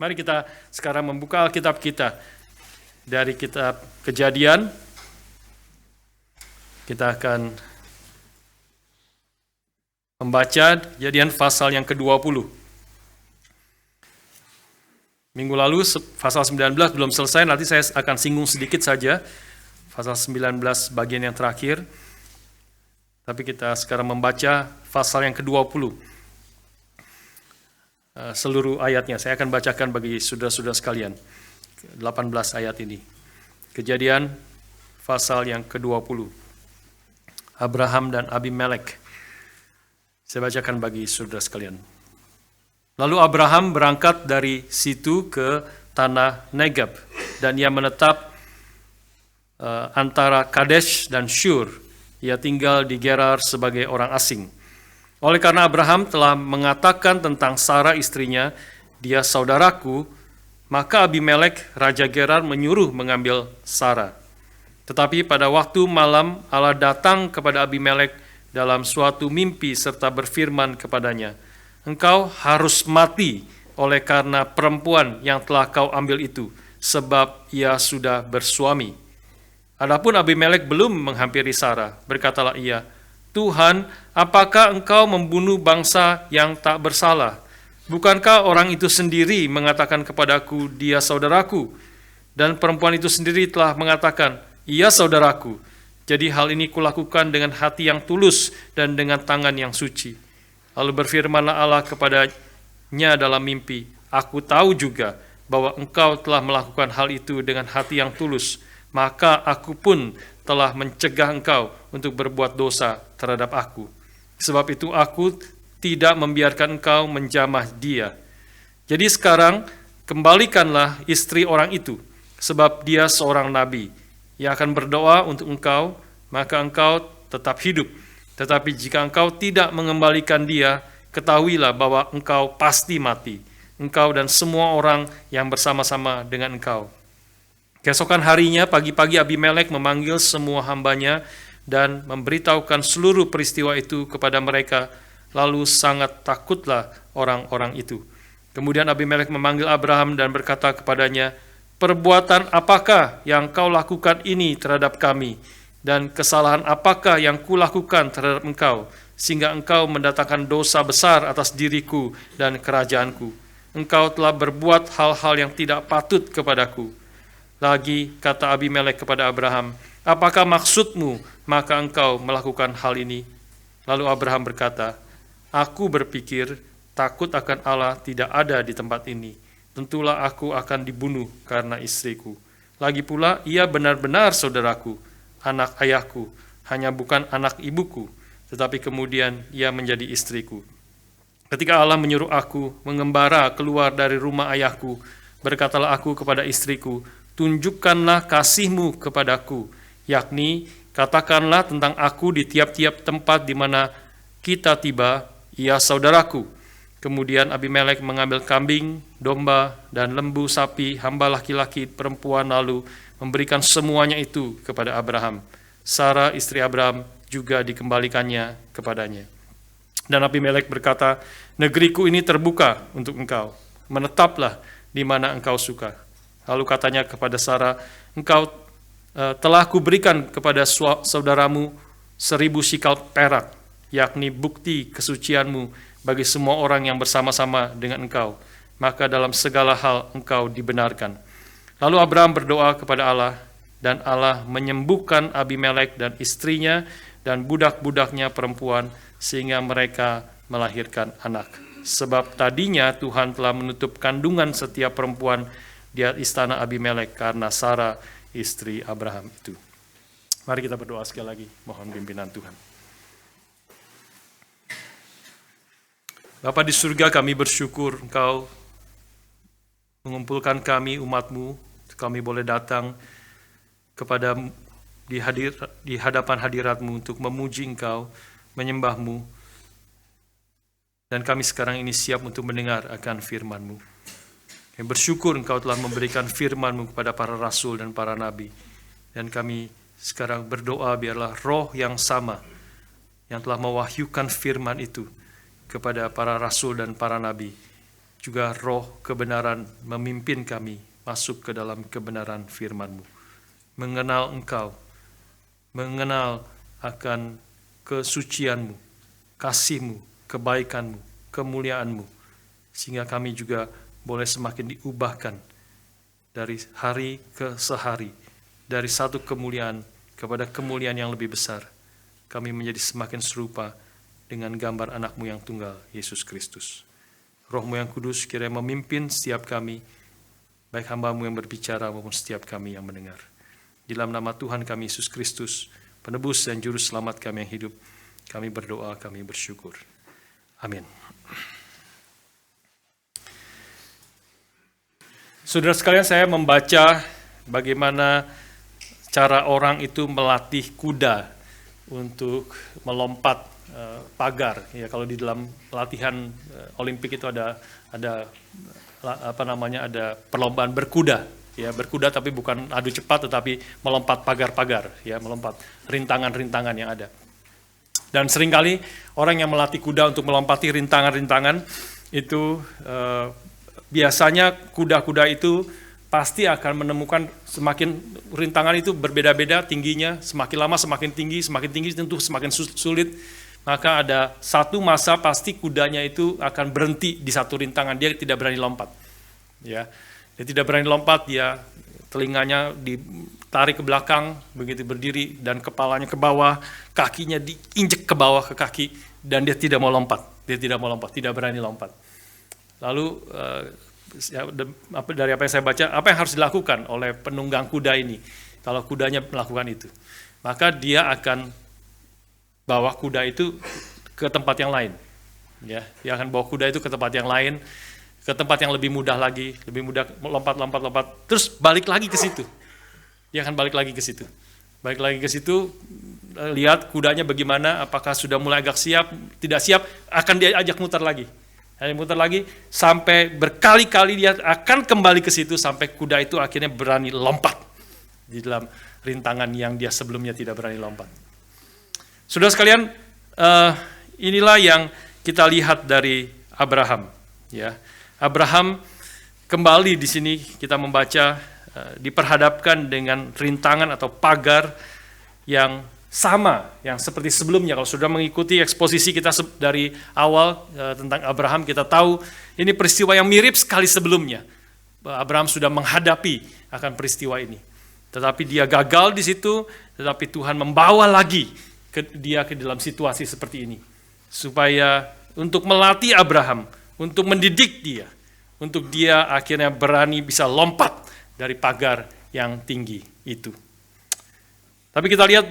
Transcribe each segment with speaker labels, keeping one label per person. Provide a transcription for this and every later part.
Speaker 1: Mari kita sekarang membuka Alkitab kita dari kitab Kejadian. Kita akan membaca Kejadian pasal yang ke-20. Minggu lalu pasal 19 belum selesai, nanti saya akan singgung sedikit saja pasal 19 bagian yang terakhir. Tapi kita sekarang membaca pasal yang ke-20. Seluruh ayatnya saya akan bacakan bagi saudara-saudara sekalian. 18 ayat ini. Kejadian pasal yang ke-20. Abraham dan Abimelek. Saya bacakan bagi saudara sekalian. Lalu Abraham berangkat dari situ ke tanah Negeb, dan ia menetap antara Kadesh dan Shur. Ia tinggal di Gerar sebagai orang asing. Oleh karena Abraham telah mengatakan tentang Sarah istrinya, dia saudaraku, maka Abimelek, raja Gerar, menyuruh mengambil Sarah. Tetapi pada waktu malam Allah datang kepada Abimelek dalam suatu mimpi serta berfirman kepadanya, engkau harus mati oleh karena perempuan yang telah kau ambil itu, sebab ia sudah bersuami. Adapun Abimelek belum menghampiri Sarah, berkatalah ia, Tuhan, apakah engkau membunuh bangsa yang tak bersalah? Bukankah orang itu sendiri mengatakan kepadaku, dia saudaraku? Dan perempuan itu sendiri telah mengatakan, ia saudaraku. Jadi hal ini kulakukan dengan hati yang tulus dan dengan tangan yang suci. Lalu berfirmanlah Allah kepadanya dalam mimpi, aku tahu juga bahwa engkau telah melakukan hal itu dengan hati yang tulus, maka aku pun telah mencegah engkau untuk berbuat dosa terhadap aku. Sebab itu aku tidak membiarkan engkau menjamah dia. Jadi sekarang kembalikanlah istri orang itu, sebab dia seorang nabi. Ia akan berdoa untuk engkau, maka engkau tetap hidup. Tetapi jika engkau tidak mengembalikan dia, ketahuilah bahwa engkau pasti mati, engkau dan semua orang yang bersama-sama dengan engkau. Keesokan harinya pagi-pagi Abimelek memanggil semua hambanya dan memberitahukan seluruh peristiwa itu kepada mereka, lalu sangat takutlah orang-orang itu. Kemudian Abimelek memanggil Abraham dan berkata kepadanya, perbuatan apakah yang kau lakukan ini terhadap kami, dan kesalahan apakah yang kulakukan terhadap engkau, sehingga engkau mendatangkan dosa besar atas diriku dan kerajaanku. Engkau telah berbuat hal-hal yang tidak patut kepadaku. Lagi kata Abimelek kepada Abraham, apakah maksudmu maka engkau melakukan hal ini? Lalu Abraham berkata, aku berpikir takut akan Allah tidak ada di tempat ini. Tentulah aku akan dibunuh karena istriku. Lagi pula ia benar-benar saudaraku, anak ayahku, hanya bukan anak ibuku, tetapi kemudian ia menjadi istriku. Ketika Allah menyuruh aku mengembara keluar dari rumah ayahku, berkatalah aku kepada istriku, tunjukkanlah kasihmu kepadaku, yakni katakanlah tentang aku di tiap-tiap tempat di mana kita tiba, ia saudaraku. Kemudian Abimelek mengambil kambing, domba, dan lembu sapi, hamba laki-laki, perempuan, lalu memberikan semuanya itu kepada Abraham. Sarah istri Abraham juga dikembalikannya kepadanya. Dan Abimelek berkata, negeriku ini terbuka untuk engkau, menetaplah di mana engkau suka. Lalu katanya kepada Sarah, engkau telah kuberikan kepada saudaramu 1000 shikal perak, yakni bukti kesucianmu bagi semua orang yang bersama-sama dengan engkau. Maka dalam segala hal engkau dibenarkan. Lalu Abraham berdoa kepada Allah, dan Allah menyembuhkan Abimelek dan istrinya dan budak-budaknya perempuan, sehingga mereka melahirkan anak. Sebab tadinya Tuhan telah menutup kandungan setiap perempuan di istana Abimelek karena Sarah istri Abraham itu. Mari kita berdoa sekali lagi, mohon pimpinan Tuhan. Bapa di surga, kami bersyukur Engkau mengumpulkan kami umat-Mu, kami boleh datang kepada di hadapan hadirat-Mu untuk memuji Engkau, menyembah-Mu, dan kami sekarang ini siap untuk mendengar akan firman-Mu. Kami bersyukur Engkau telah memberikan firman-Mu kepada para rasul dan para nabi. Dan kami sekarang berdoa biarlah roh yang sama yang telah mewahyukan firman itu kepada para rasul dan para nabi juga roh kebenaran memimpin kami masuk ke dalam kebenaran firman-Mu. Mengenal Engkau, mengenal akan kesucian-Mu, kasih-Mu, kebaikan-Mu, kemuliaan-Mu, sehingga kami juga boleh semakin diubahkan dari hari ke sehari, dari satu kemuliaan kepada kemuliaan yang lebih besar. Kami menjadi semakin serupa dengan gambar anak-Mu yang tunggal, Yesus Kristus. Roh-Mu yang kudus kiranya memimpin setiap kami, baik hamba-Mu yang berbicara maupun setiap kami yang mendengar. Di dalam nama Tuhan kami Yesus Kristus, penebus dan juru selamat kami yang hidup, kami berdoa, kami bersyukur. Amin. Saudara sekalian, saya membaca bagaimana cara orang itu melatih kuda untuk melompat pagar. Ya, kalau di dalam latihan Olimpik itu ada perlombaan berkuda. Ya, berkuda tapi bukan adu cepat, tetapi melompat pagar-pagar, ya, melompat rintangan-rintangan yang ada. Dan seringkali orang yang melatih kuda untuk melompati rintangan-rintangan itu biasanya kuda-kuda itu pasti akan menemukan semakin rintangan itu berbeda-beda tingginya, semakin lama semakin tinggi tentu semakin sulit. Maka ada satu masa pasti kudanya itu akan berhenti di satu rintangan, dia tidak berani lompat. Ya, dia tidak berani lompat, dia telinganya ditarik ke belakang, begitu berdiri, dan kepalanya ke bawah, kakinya diinjek ke bawah ke kaki, dan dia tidak mau lompat, tidak berani lompat. Lalu dari apa yang saya baca, apa yang harus dilakukan oleh penunggang kuda ini kalau kudanya melakukan itu? Maka dia akan bawa kuda itu ke tempat yang lain. Ya, dia akan bawa kuda itu ke tempat yang lain, ke tempat yang lebih mudah lagi, lebih mudah lompat, terus balik lagi ke situ. Dia akan balik lagi ke situ. Lihat kudanya bagaimana, apakah sudah mulai agak siap, tidak siap, akan dia ajak muter lagi. Sampai berkali-kali dia akan kembali ke situ sampai kuda itu akhirnya berani lompat di dalam rintangan yang dia sebelumnya tidak berani lompat. Saudara sekalian, inilah yang kita lihat dari Abraham. Ya, Abraham kembali di sini kita membaca diperhadapkan dengan rintangan atau pagar yang sama yang seperti sebelumnya. Kalau sudah mengikuti eksposisi kita dari awal tentang Abraham, kita tahu ini peristiwa yang mirip sekali sebelumnya. Abraham sudah menghadapi akan peristiwa ini. Tetapi dia gagal di situ, tetapi Tuhan membawa lagi dia ke dalam situasi seperti ini. Supaya untuk melatih Abraham, untuk mendidik dia, untuk dia akhirnya berani bisa lompat dari pagar yang tinggi itu. Tapi kita lihat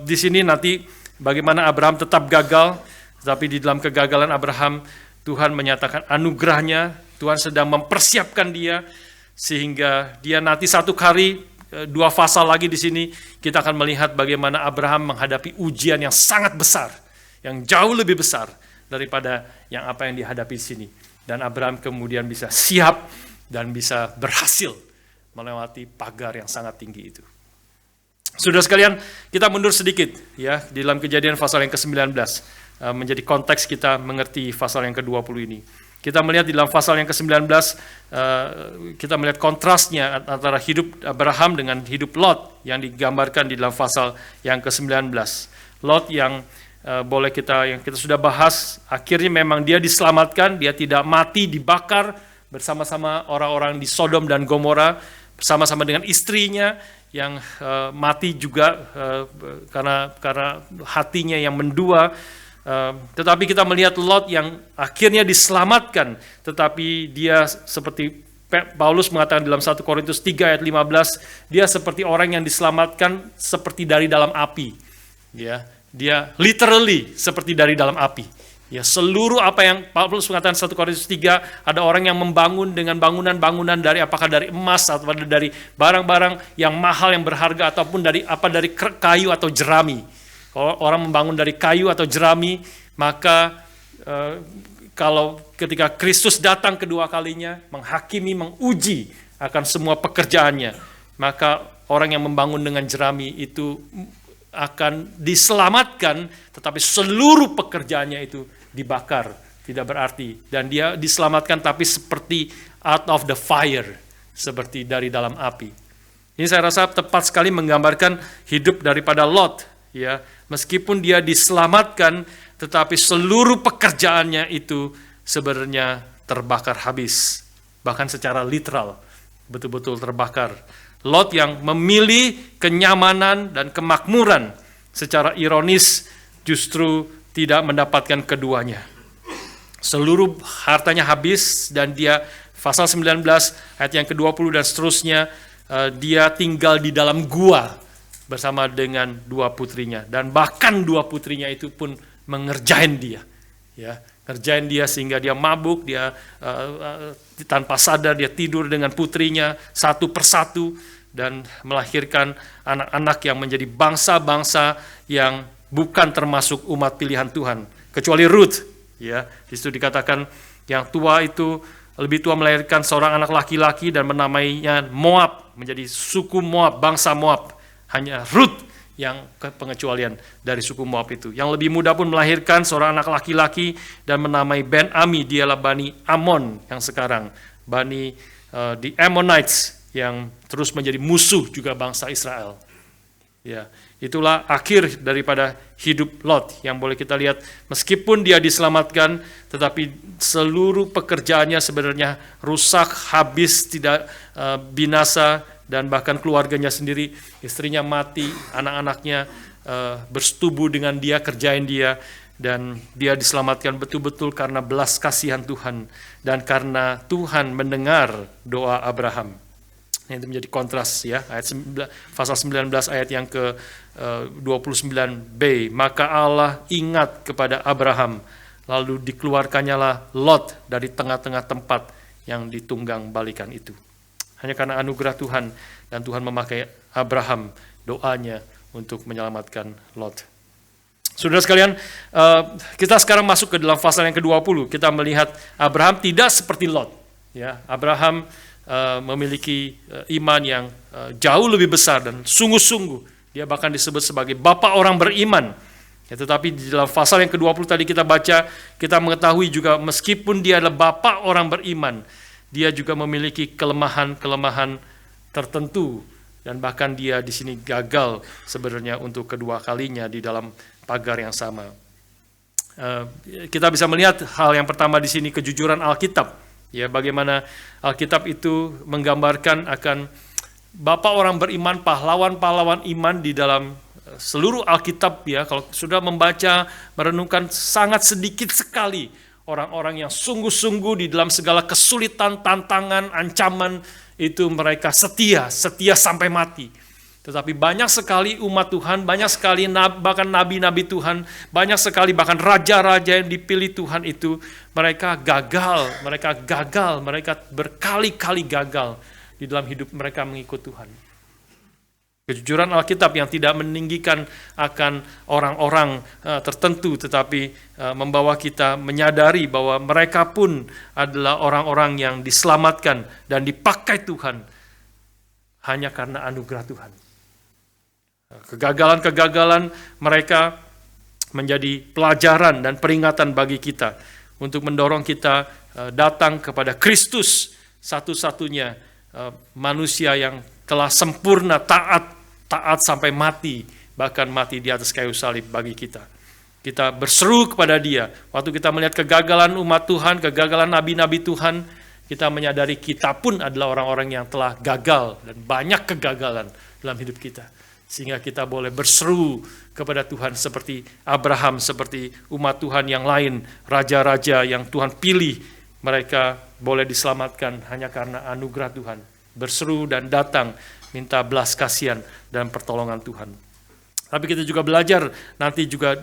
Speaker 1: di sini nanti bagaimana Abraham tetap gagal, tetapi di dalam kegagalan Abraham, Tuhan menyatakan anugerahnya, Tuhan sedang mempersiapkan dia, sehingga dia nanti satu kali, dua fasa lagi di sini, kita akan melihat bagaimana Abraham menghadapi ujian yang sangat besar, yang jauh lebih besar daripada apa yang dihadapi di sini. Dan Abraham kemudian bisa siap dan bisa berhasil melewati pagar yang sangat tinggi itu. Saudara sekalian, kita mundur sedikit ya di dalam Kejadian pasal yang ke-19 menjadi konteks kita mengerti pasal yang ke-20 ini. Kita melihat di dalam pasal yang ke-19 kita melihat kontrasnya antara hidup Abraham dengan hidup Lot yang digambarkan di dalam pasal yang ke-19. Lot yang yang kita sudah bahas, akhirnya memang dia diselamatkan, dia tidak mati dibakar bersama-sama orang-orang di Sodom dan Gomora, bersama-sama dengan istrinya yang mati juga karena hatinya yang mendua. Tetapi kita melihat Lot yang akhirnya diselamatkan, tetapi dia seperti Paulus mengatakan dalam 1 Korintus 3 ayat 15, dia seperti orang yang diselamatkan seperti dari dalam api. Ya, dia literally seperti dari dalam api. Ya, seluruh apa yang Paulus mengatakan 1 Korintus 3, ada orang yang membangun dengan bangunan-bangunan dari apakah dari emas atau dari barang-barang yang mahal yang berharga ataupun dari kayu atau jerami. Kalau orang membangun dari kayu atau jerami, maka kalau ketika Kristus datang kedua kalinya menghakimi, menguji akan semua pekerjaannya, maka orang yang membangun dengan jerami itu akan diselamatkan, tetapi seluruh pekerjaannya itu dibakar tidak berarti. Dan dia diselamatkan tapi seperti out of the fire, seperti dari dalam api. Ini saya rasa tepat sekali menggambarkan hidup daripada Lot, ya. Meskipun dia diselamatkan, tetapi seluruh pekerjaannya itu sebenarnya terbakar habis. Bahkan secara literal, betul-betul terbakar. Lot yang memilih kenyamanan dan kemakmuran, secara ironis justru tidak mendapatkan keduanya. Seluruh hartanya habis dan dia, pasal 19 ayat yang ke-20 dan seterusnya, dia tinggal di dalam gua bersama dengan dua putrinya. Dan bahkan dua putrinya itu pun mengerjain dia. Ya, ngerjain dia sehingga dia mabuk, dia tanpa sadar dia tidur dengan putrinya satu persatu dan melahirkan anak-anak yang menjadi bangsa-bangsa yang bukan termasuk umat pilihan Tuhan, kecuali Ruth. Ya, di situ dikatakan yang tua itu lebih tua melahirkan seorang anak laki-laki dan menamainya Moab, menjadi suku Moab, bangsa Moab. Hanya Ruth yang pengecualian dari suku Moab itu. Yang lebih muda pun melahirkan seorang anak laki-laki dan menamai Ben-Ami, dialah Bani Amon yang sekarang, Bani the Ammonites yang terus menjadi musuh juga bangsa Israel. Ya, itulah akhir daripada hidup Lot yang boleh kita lihat. Meskipun dia diselamatkan, tetapi seluruh pekerjaannya sebenarnya rusak, habis, tidak binasa, dan bahkan keluarganya sendiri, istrinya mati, anak-anaknya bersetubuh dengan dia, kerjain dia, dan dia diselamatkan betul-betul karena belas kasihan Tuhan dan karena Tuhan mendengar doa Abraham. Itu menjadi kontras, ya, pasal 19 ayat yang ke 29b. Maka Allah ingat kepada Abraham, lalu dikeluarkannyalah Lot dari tengah-tengah tempat yang ditunggang balikan itu. Hanya karena anugerah Tuhan, dan Tuhan memakai Abraham doanya untuk menyelamatkan Lot. Saudara sekalian, kita sekarang masuk ke dalam pasal yang ke-20. Kita melihat Abraham tidak seperti Lot. Ya, Abraham memiliki iman yang jauh lebih besar dan sungguh-sungguh. Dia bahkan disebut sebagai bapa orang beriman. Ya, tetapi di dalam pasal yang ke-20 tadi kita baca, kita mengetahui juga meskipun dia adalah bapa orang beriman, dia juga memiliki kelemahan-kelemahan tertentu, dan bahkan dia di sini gagal sebenarnya untuk kedua kalinya di dalam pagar yang sama. Kita bisa melihat hal yang pertama di sini, kejujuran Alkitab. Ya, bagaimana Alkitab itu menggambarkan akan bapa orang beriman, pahlawan-pahlawan iman di dalam seluruh Alkitab. Ya, kalau sudah membaca, merenungkan, sangat sedikit sekali orang-orang yang sungguh-sungguh di dalam segala kesulitan, tantangan, ancaman, itu mereka setia sampai mati. Tetapi banyak sekali umat Tuhan, banyak sekali bahkan nabi-nabi Tuhan, banyak sekali bahkan raja-raja yang dipilih Tuhan itu, mereka gagal, mereka berkali-kali gagal di dalam hidup mereka mengikut Tuhan. Kejujuran Alkitab yang tidak meninggikan akan orang-orang tertentu, tetapi membawa kita menyadari bahwa mereka pun adalah orang-orang yang diselamatkan dan dipakai Tuhan hanya karena anugerah Tuhan. Kegagalan-kegagalan mereka menjadi pelajaran dan peringatan bagi kita untuk mendorong kita datang kepada Kristus, satu-satunya manusia yang telah sempurna, taat sampai mati, bahkan mati di atas kayu salib bagi kita. Kita berseru kepada Dia. Waktu kita melihat kegagalan umat Tuhan, kegagalan nabi-nabi Tuhan, kita menyadari kita pun adalah orang-orang yang telah gagal dan banyak kegagalan dalam hidup kita. Sehingga kita boleh berseru kepada Tuhan seperti Abraham, seperti umat Tuhan yang lain, raja-raja yang Tuhan pilih, mereka boleh diselamatkan hanya karena anugerah Tuhan. Berseru dan datang minta belas kasihan dan pertolongan Tuhan. Tapi kita juga belajar nanti juga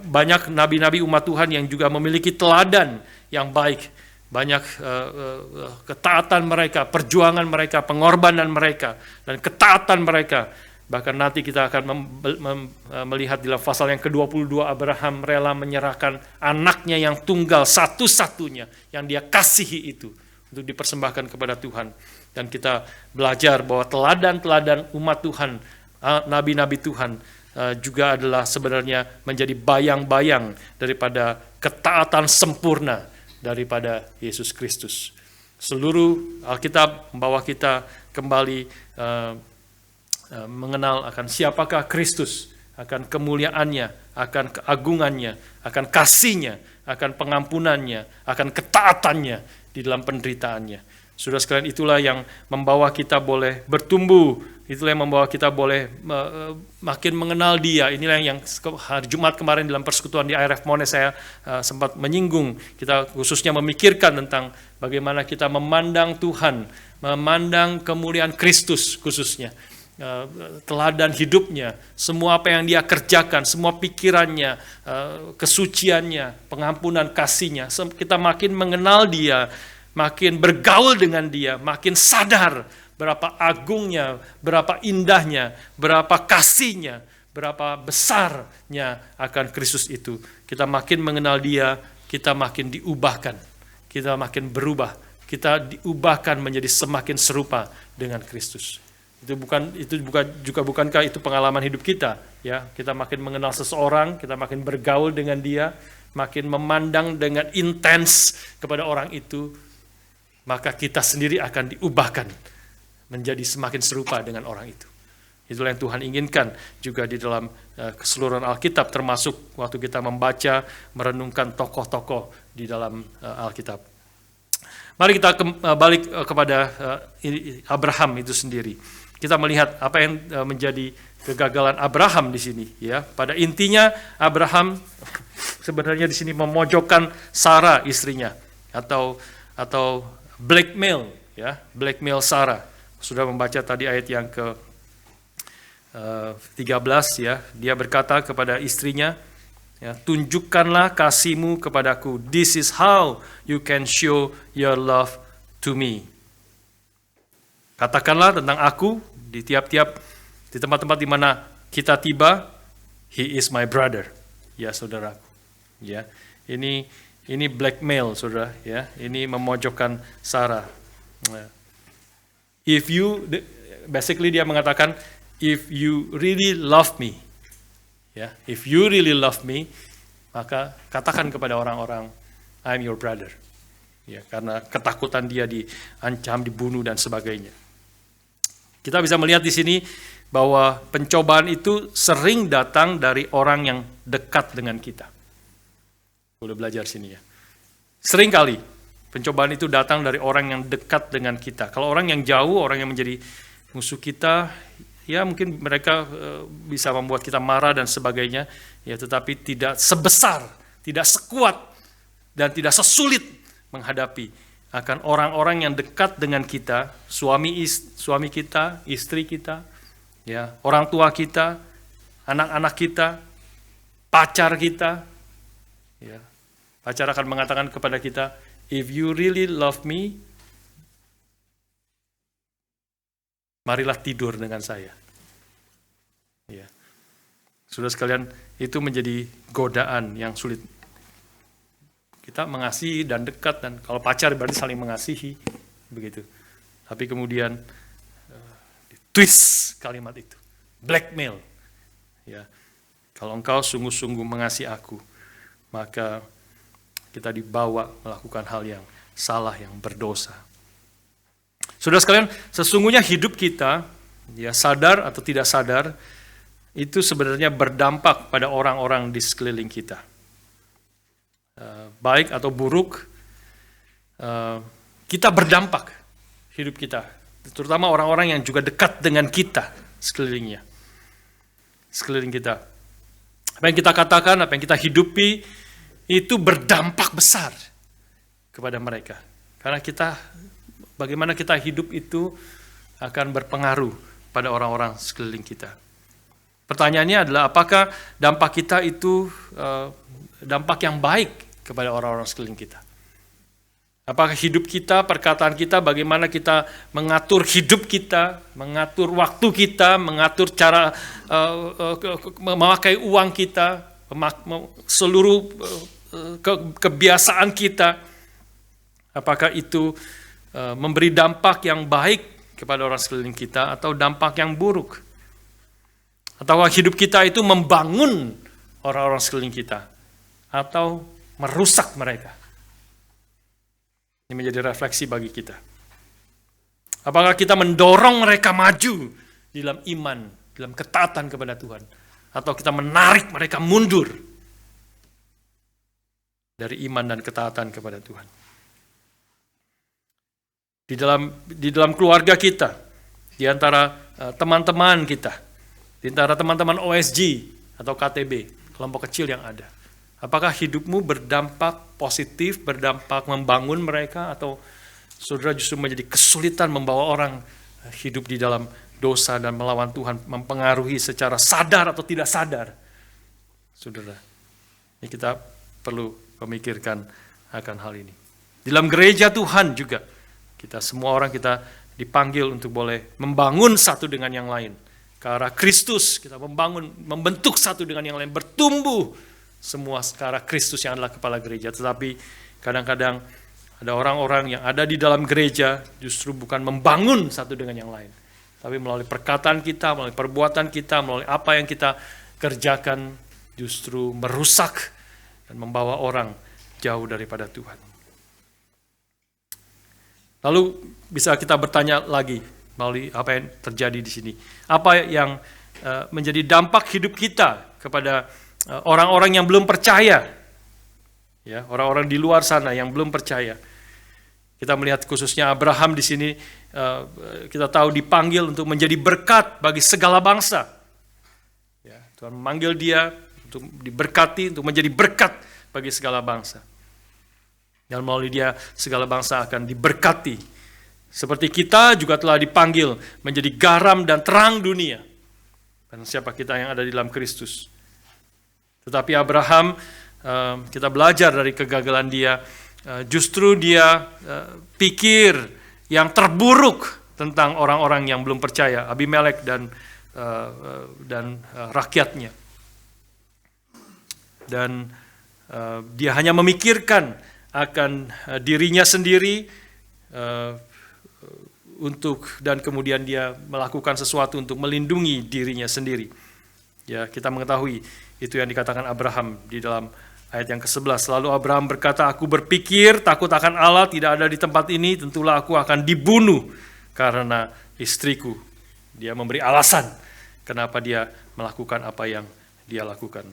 Speaker 1: banyak nabi-nabi umat Tuhan yang juga memiliki teladan yang baik. Banyak ketaatan mereka, perjuangan mereka, pengorbanan mereka, dan ketaatan mereka. Bahkan nanti kita akan melihat di dalam pasal yang ke-22, Abraham rela menyerahkan anaknya yang tunggal satu-satunya yang dia kasihi itu untuk dipersembahkan kepada Tuhan. Dan kita belajar bahwa teladan-teladan umat Tuhan, nabi-nabi Tuhan, juga adalah sebenarnya menjadi bayang-bayang daripada ketaatan sempurna daripada Yesus Kristus. Seluruh Alkitab membawa kita kembali mengenal akan siapakah Kristus, akan kemuliaannya, akan keagungannya, akan kasihnya, akan pengampunannya, akan ketaatannya di dalam penderitaannya. Saudara sekalian, itulah yang membawa kita boleh bertumbuh, itulah yang membawa kita boleh makin mengenal Dia. Inilah yang hari Jumat kemarin dalam persekutuan di IRF Mones saya sempat menyinggung. Kita khususnya memikirkan tentang bagaimana kita memandang Tuhan, memandang kemuliaan Kristus khususnya. Teladan hidupnya, semua apa yang Dia kerjakan, semua pikirannya, kesuciannya, pengampunan kasihnya. Kita makin mengenal Dia, makin bergaul dengan Dia, makin sadar berapa agungnya, berapa indahnya, berapa kasihnya, berapa besarnya akan Kristus itu. Kita makin mengenal Dia, kita makin diubahkan, kita makin berubah, kita diubahkan menjadi semakin serupa dengan Kristus. Bukankah itu pengalaman hidup kita, ya? Kita makin mengenal seseorang, kita makin bergaul dengan dia, makin memandang dengan intens kepada orang itu, maka kita sendiri akan diubahkan menjadi semakin serupa dengan orang itu. Itulah yang Tuhan inginkan juga di dalam keseluruhan Alkitab, termasuk waktu kita membaca, merenungkan tokoh-tokoh di dalam Alkitab. Mari kita balik kepada Abraham itu sendiri. Kita melihat apa yang menjadi kegagalan Abraham di sini, ya. Pada intinya Abraham sebenarnya di sini memojokkan Sarah istrinya, atau blackmail, ya, blackmail Sarah. Sudah membaca tadi ayat yang ke 13, ya. Dia berkata kepada istrinya, ya, tunjukkanlah kasihmu kepadaku. This is how you can show your love to me. Katakanlah tentang aku di tempat-tempat di mana kita tiba, he is my brother, ya saudaraku, ya. Ini blackmail, saudara, ya. Ini memojokkan Sarah. Basically dia mengatakan, if you really love me, ya, if you really love me, maka katakan kepada orang-orang, I'm your brother, ya, karena ketakutan dia diancam, dibunuh dan sebagainya. Kita bisa melihat di sini bahwa pencobaan itu sering datang dari orang yang dekat dengan kita. Boleh belajar sini, ya. Sering kali pencobaan itu datang dari orang yang dekat dengan kita. Kalau orang yang jauh, orang yang menjadi musuh kita, ya mungkin mereka bisa membuat kita marah dan sebagainya, ya, tetapi tidak sebesar, tidak sekuat, dan tidak sesulit menghadapi akan orang-orang yang dekat dengan kita, suami kita, istri kita, ya, orang tua kita, anak-anak kita, pacar kita, ya. Pacar akan mengatakan kepada kita, if you really love me, marilah tidur dengan saya. Ya. Saudara sekalian, itu menjadi godaan yang sulit. Kita mengasihi dan dekat, dan kalau pacar berarti saling mengasihi, begitu. Tapi kemudian twist kalimat itu, blackmail, ya. Kalau engkau sungguh-sungguh mengasihi aku, maka kita dibawa melakukan hal yang salah, yang berdosa. Saudara sekalian, sesungguhnya hidup kita, ya, sadar atau tidak sadar, itu sebenarnya berdampak pada orang-orang di sekeliling kita. Baik atau buruk, kita berdampak hidup kita, terutama orang-orang yang juga dekat dengan kita sekeliling kita. Apa yang kita katakan, apa yang kita hidupi, itu berdampak besar kepada mereka. Karena bagaimana kita hidup itu akan berpengaruh pada orang-orang sekeliling kita. Pertanyaannya adalah, apakah dampak kita itu dampak yang baik kepada orang-orang sekeliling kita? Apakah hidup kita, perkataan kita, bagaimana kita mengatur hidup kita, mengatur waktu kita, mengatur cara memakai uang kita, seluruh kebiasaan kita, apakah itu memberi dampak yang baik kepada orang sekeliling kita atau dampak yang buruk? Atau hidup kita itu membangun orang-orang sekeliling kita, atau merusak mereka? Ini menjadi refleksi bagi kita. Apakah kita mendorong mereka maju dalam iman, dalam ketaatan kepada Tuhan, atau kita menarik mereka mundur dari iman dan ketaatan kepada Tuhan? Di dalam keluarga kita, di antara teman-teman kita, di antara teman-teman OSG atau KTB, kelompok kecil yang ada, apakah hidupmu berdampak positif, berdampak membangun mereka, atau saudara justru menjadi kesulitan membawa orang hidup di dalam dosa dan melawan Tuhan, mempengaruhi secara sadar atau tidak sadar? Saudara, ini kita perlu memikirkan akan hal ini. Di dalam gereja Tuhan juga, kita semua orang kita dipanggil untuk boleh membangun satu dengan yang lain ke arah Kristus. Kita membentuk satu dengan yang lain, bertumbuh semua ke arah Kristus yang adalah kepala gereja. Tetapi kadang-kadang ada orang-orang yang ada di dalam gereja justru bukan membangun satu dengan yang lain, tapi melalui perkataan kita, melalui perbuatan kita, melalui apa yang kita kerjakan justru merusak dan membawa orang jauh daripada Tuhan. Lalu bisa kita bertanya lagi melalui apa yang terjadi di sini. Apa yang menjadi dampak hidup kita kepada orang-orang yang belum percaya? Ya, orang-orang di luar sana yang belum percaya. Kita melihat khususnya Abraham di sini, kita tahu dipanggil untuk menjadi berkat bagi segala bangsa. Ya, Tuhan memanggil dia untuk diberkati, untuk menjadi berkat bagi segala bangsa. Dan melalui dia segala bangsa akan diberkati. Seperti kita juga telah dipanggil menjadi garam dan terang dunia. Dan siapa kita yang ada di dalam Kristus. Tetapi Abraham, kita belajar dari kegagalan dia, justru dia pikir yang terburuk tentang orang-orang yang belum percaya, Abimelek dan rakyatnya. Dan dia hanya memikirkan akan dirinya sendiri, dan kemudian dia melakukan sesuatu untuk melindungi dirinya sendiri. Ya, kita mengetahui itu yang dikatakan Abraham di dalam ayat yang ke-11. Lalu Abraham berkata, aku berpikir takut akan Allah tidak ada di tempat ini, tentulah aku akan dibunuh karena istriku. Dia memberi alasan kenapa dia melakukan apa yang dia lakukan.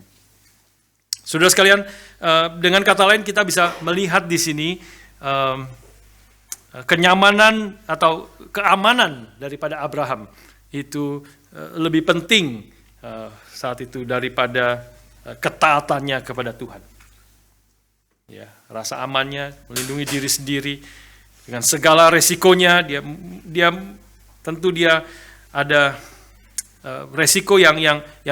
Speaker 1: Saudara sekalian, dengan kata lain kita bisa melihat di sini kenyamanan atau keamanan daripada Abraham itu lebih penting saat itu daripada ketaatannya kepada Tuhan. Ya, rasa amannya, melindungi diri sendiri dengan segala resikonya, dia tentu dia ada resiko yang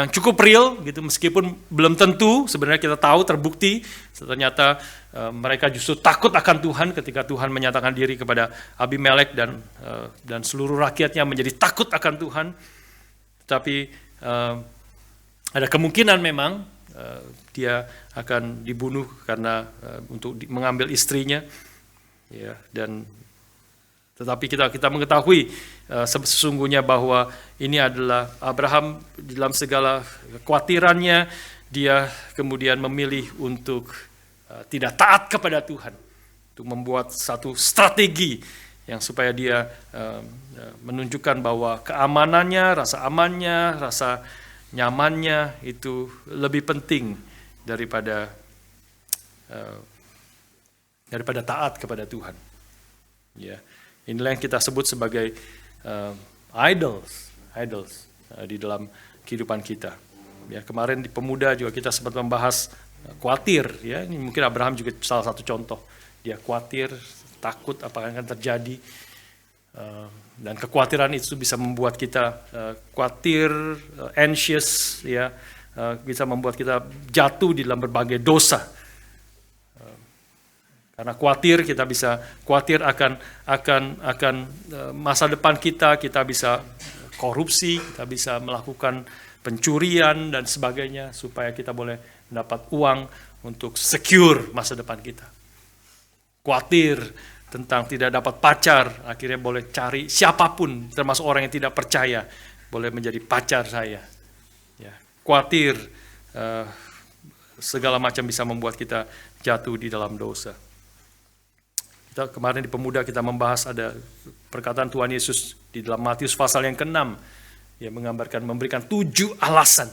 Speaker 1: cukup real gitu, meskipun belum tentu sebenarnya kita tahu terbukti ternyata mereka justru takut akan Tuhan ketika Tuhan menyatakan diri kepada Abimelek dan seluruh rakyatnya menjadi takut akan Tuhan. Tetapi ada kemungkinan memang dia akan dibunuh karena untuk mengambil istrinya, ya. Tetapi kita mengetahui sesungguhnya bahwa ini adalah Abraham dalam segala kekhawatirannya, dia kemudian memilih untuk tidak taat kepada Tuhan, untuk membuat satu strategi yang supaya dia menunjukkan bahwa keamanannya, rasa amannya, rasa nyamannya itu lebih penting daripada taat kepada Tuhan. Ya. Inilah yang kita sebut sebagai idols di dalam kehidupan kita. Ya, kemarin di pemuda juga kita sempat membahas khawatir. Ya, ini mungkin Abraham juga salah satu contoh. Dia khawatir, takut apa yang akan terjadi, dan kekhawatiran itu bisa membuat kita khawatir, anxious, ya, bisa membuat kita jatuh di dalam berbagai dosa. Karena khawatir, kita bisa khawatir akan masa depan kita bisa korupsi, kita bisa melakukan pencurian dan sebagainya supaya kita boleh mendapat uang untuk secure masa depan kita. Khawatir tentang tidak dapat pacar, akhirnya boleh cari siapapun termasuk orang yang tidak percaya boleh menjadi pacar saya. khawatir, segala macam bisa membuat kita jatuh di dalam dosa. Kita kemarin di Pemuda kita membahas ada perkataan Tuhan Yesus di dalam Matius pasal yang ke-6 yang menggambarkan, memberikan 7 alasan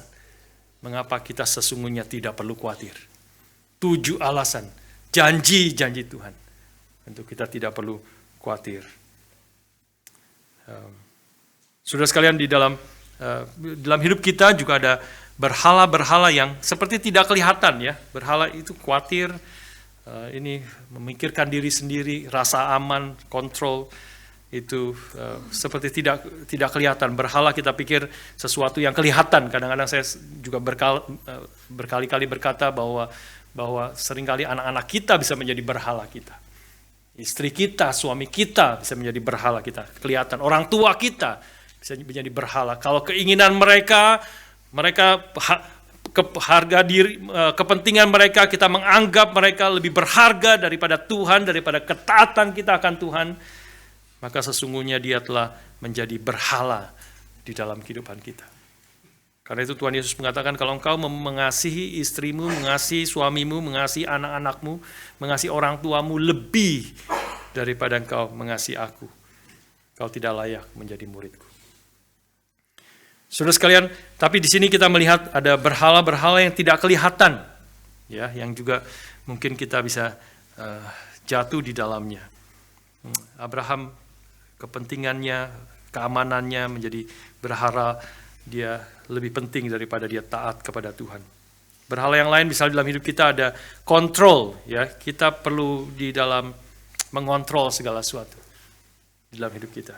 Speaker 1: mengapa kita sesungguhnya tidak perlu khawatir. 7 alasan, janji-janji Tuhan untuk kita tidak perlu khawatir. Saudara sekalian, di dalam hidup kita juga ada berhala-berhala yang seperti tidak kelihatan ya. Berhala itu khawatir, ini memikirkan diri sendiri, rasa aman, kontrol, itu seperti tidak kelihatan. Berhala kita pikir sesuatu yang kelihatan. Kadang-kadang saya juga berkali-kali berkata bahwa seringkali anak-anak kita bisa menjadi berhala kita. Istri kita, suami kita bisa menjadi berhala kita. Kelihatan. Orang tua kita bisa menjadi berhala. Kalau keinginan mereka harga diri, kepentingan mereka, kita menganggap mereka lebih berharga daripada Tuhan, daripada ketaatan kita akan Tuhan, maka sesungguhnya dia telah menjadi berhala di dalam kehidupan kita. Karena itu Tuhan Yesus mengatakan, kalau engkau mengasihi istrimu, mengasihi suamimu, mengasihi anak-anakmu, mengasihi orang tuamu lebih daripada engkau mengasihi aku, kau tidak layak menjadi muridku. Saudara sekalian, tapi di sini kita melihat ada berhala-berhala yang tidak kelihatan, ya, yang juga mungkin kita bisa jatuh di dalamnya. Abraham, kepentingannya, keamanannya menjadi berhala dia lebih penting daripada dia taat kepada Tuhan. Berhala yang lain misalnya dalam hidup kita ada kontrol, ya, kita perlu di dalam mengontrol segala sesuatu di dalam hidup kita.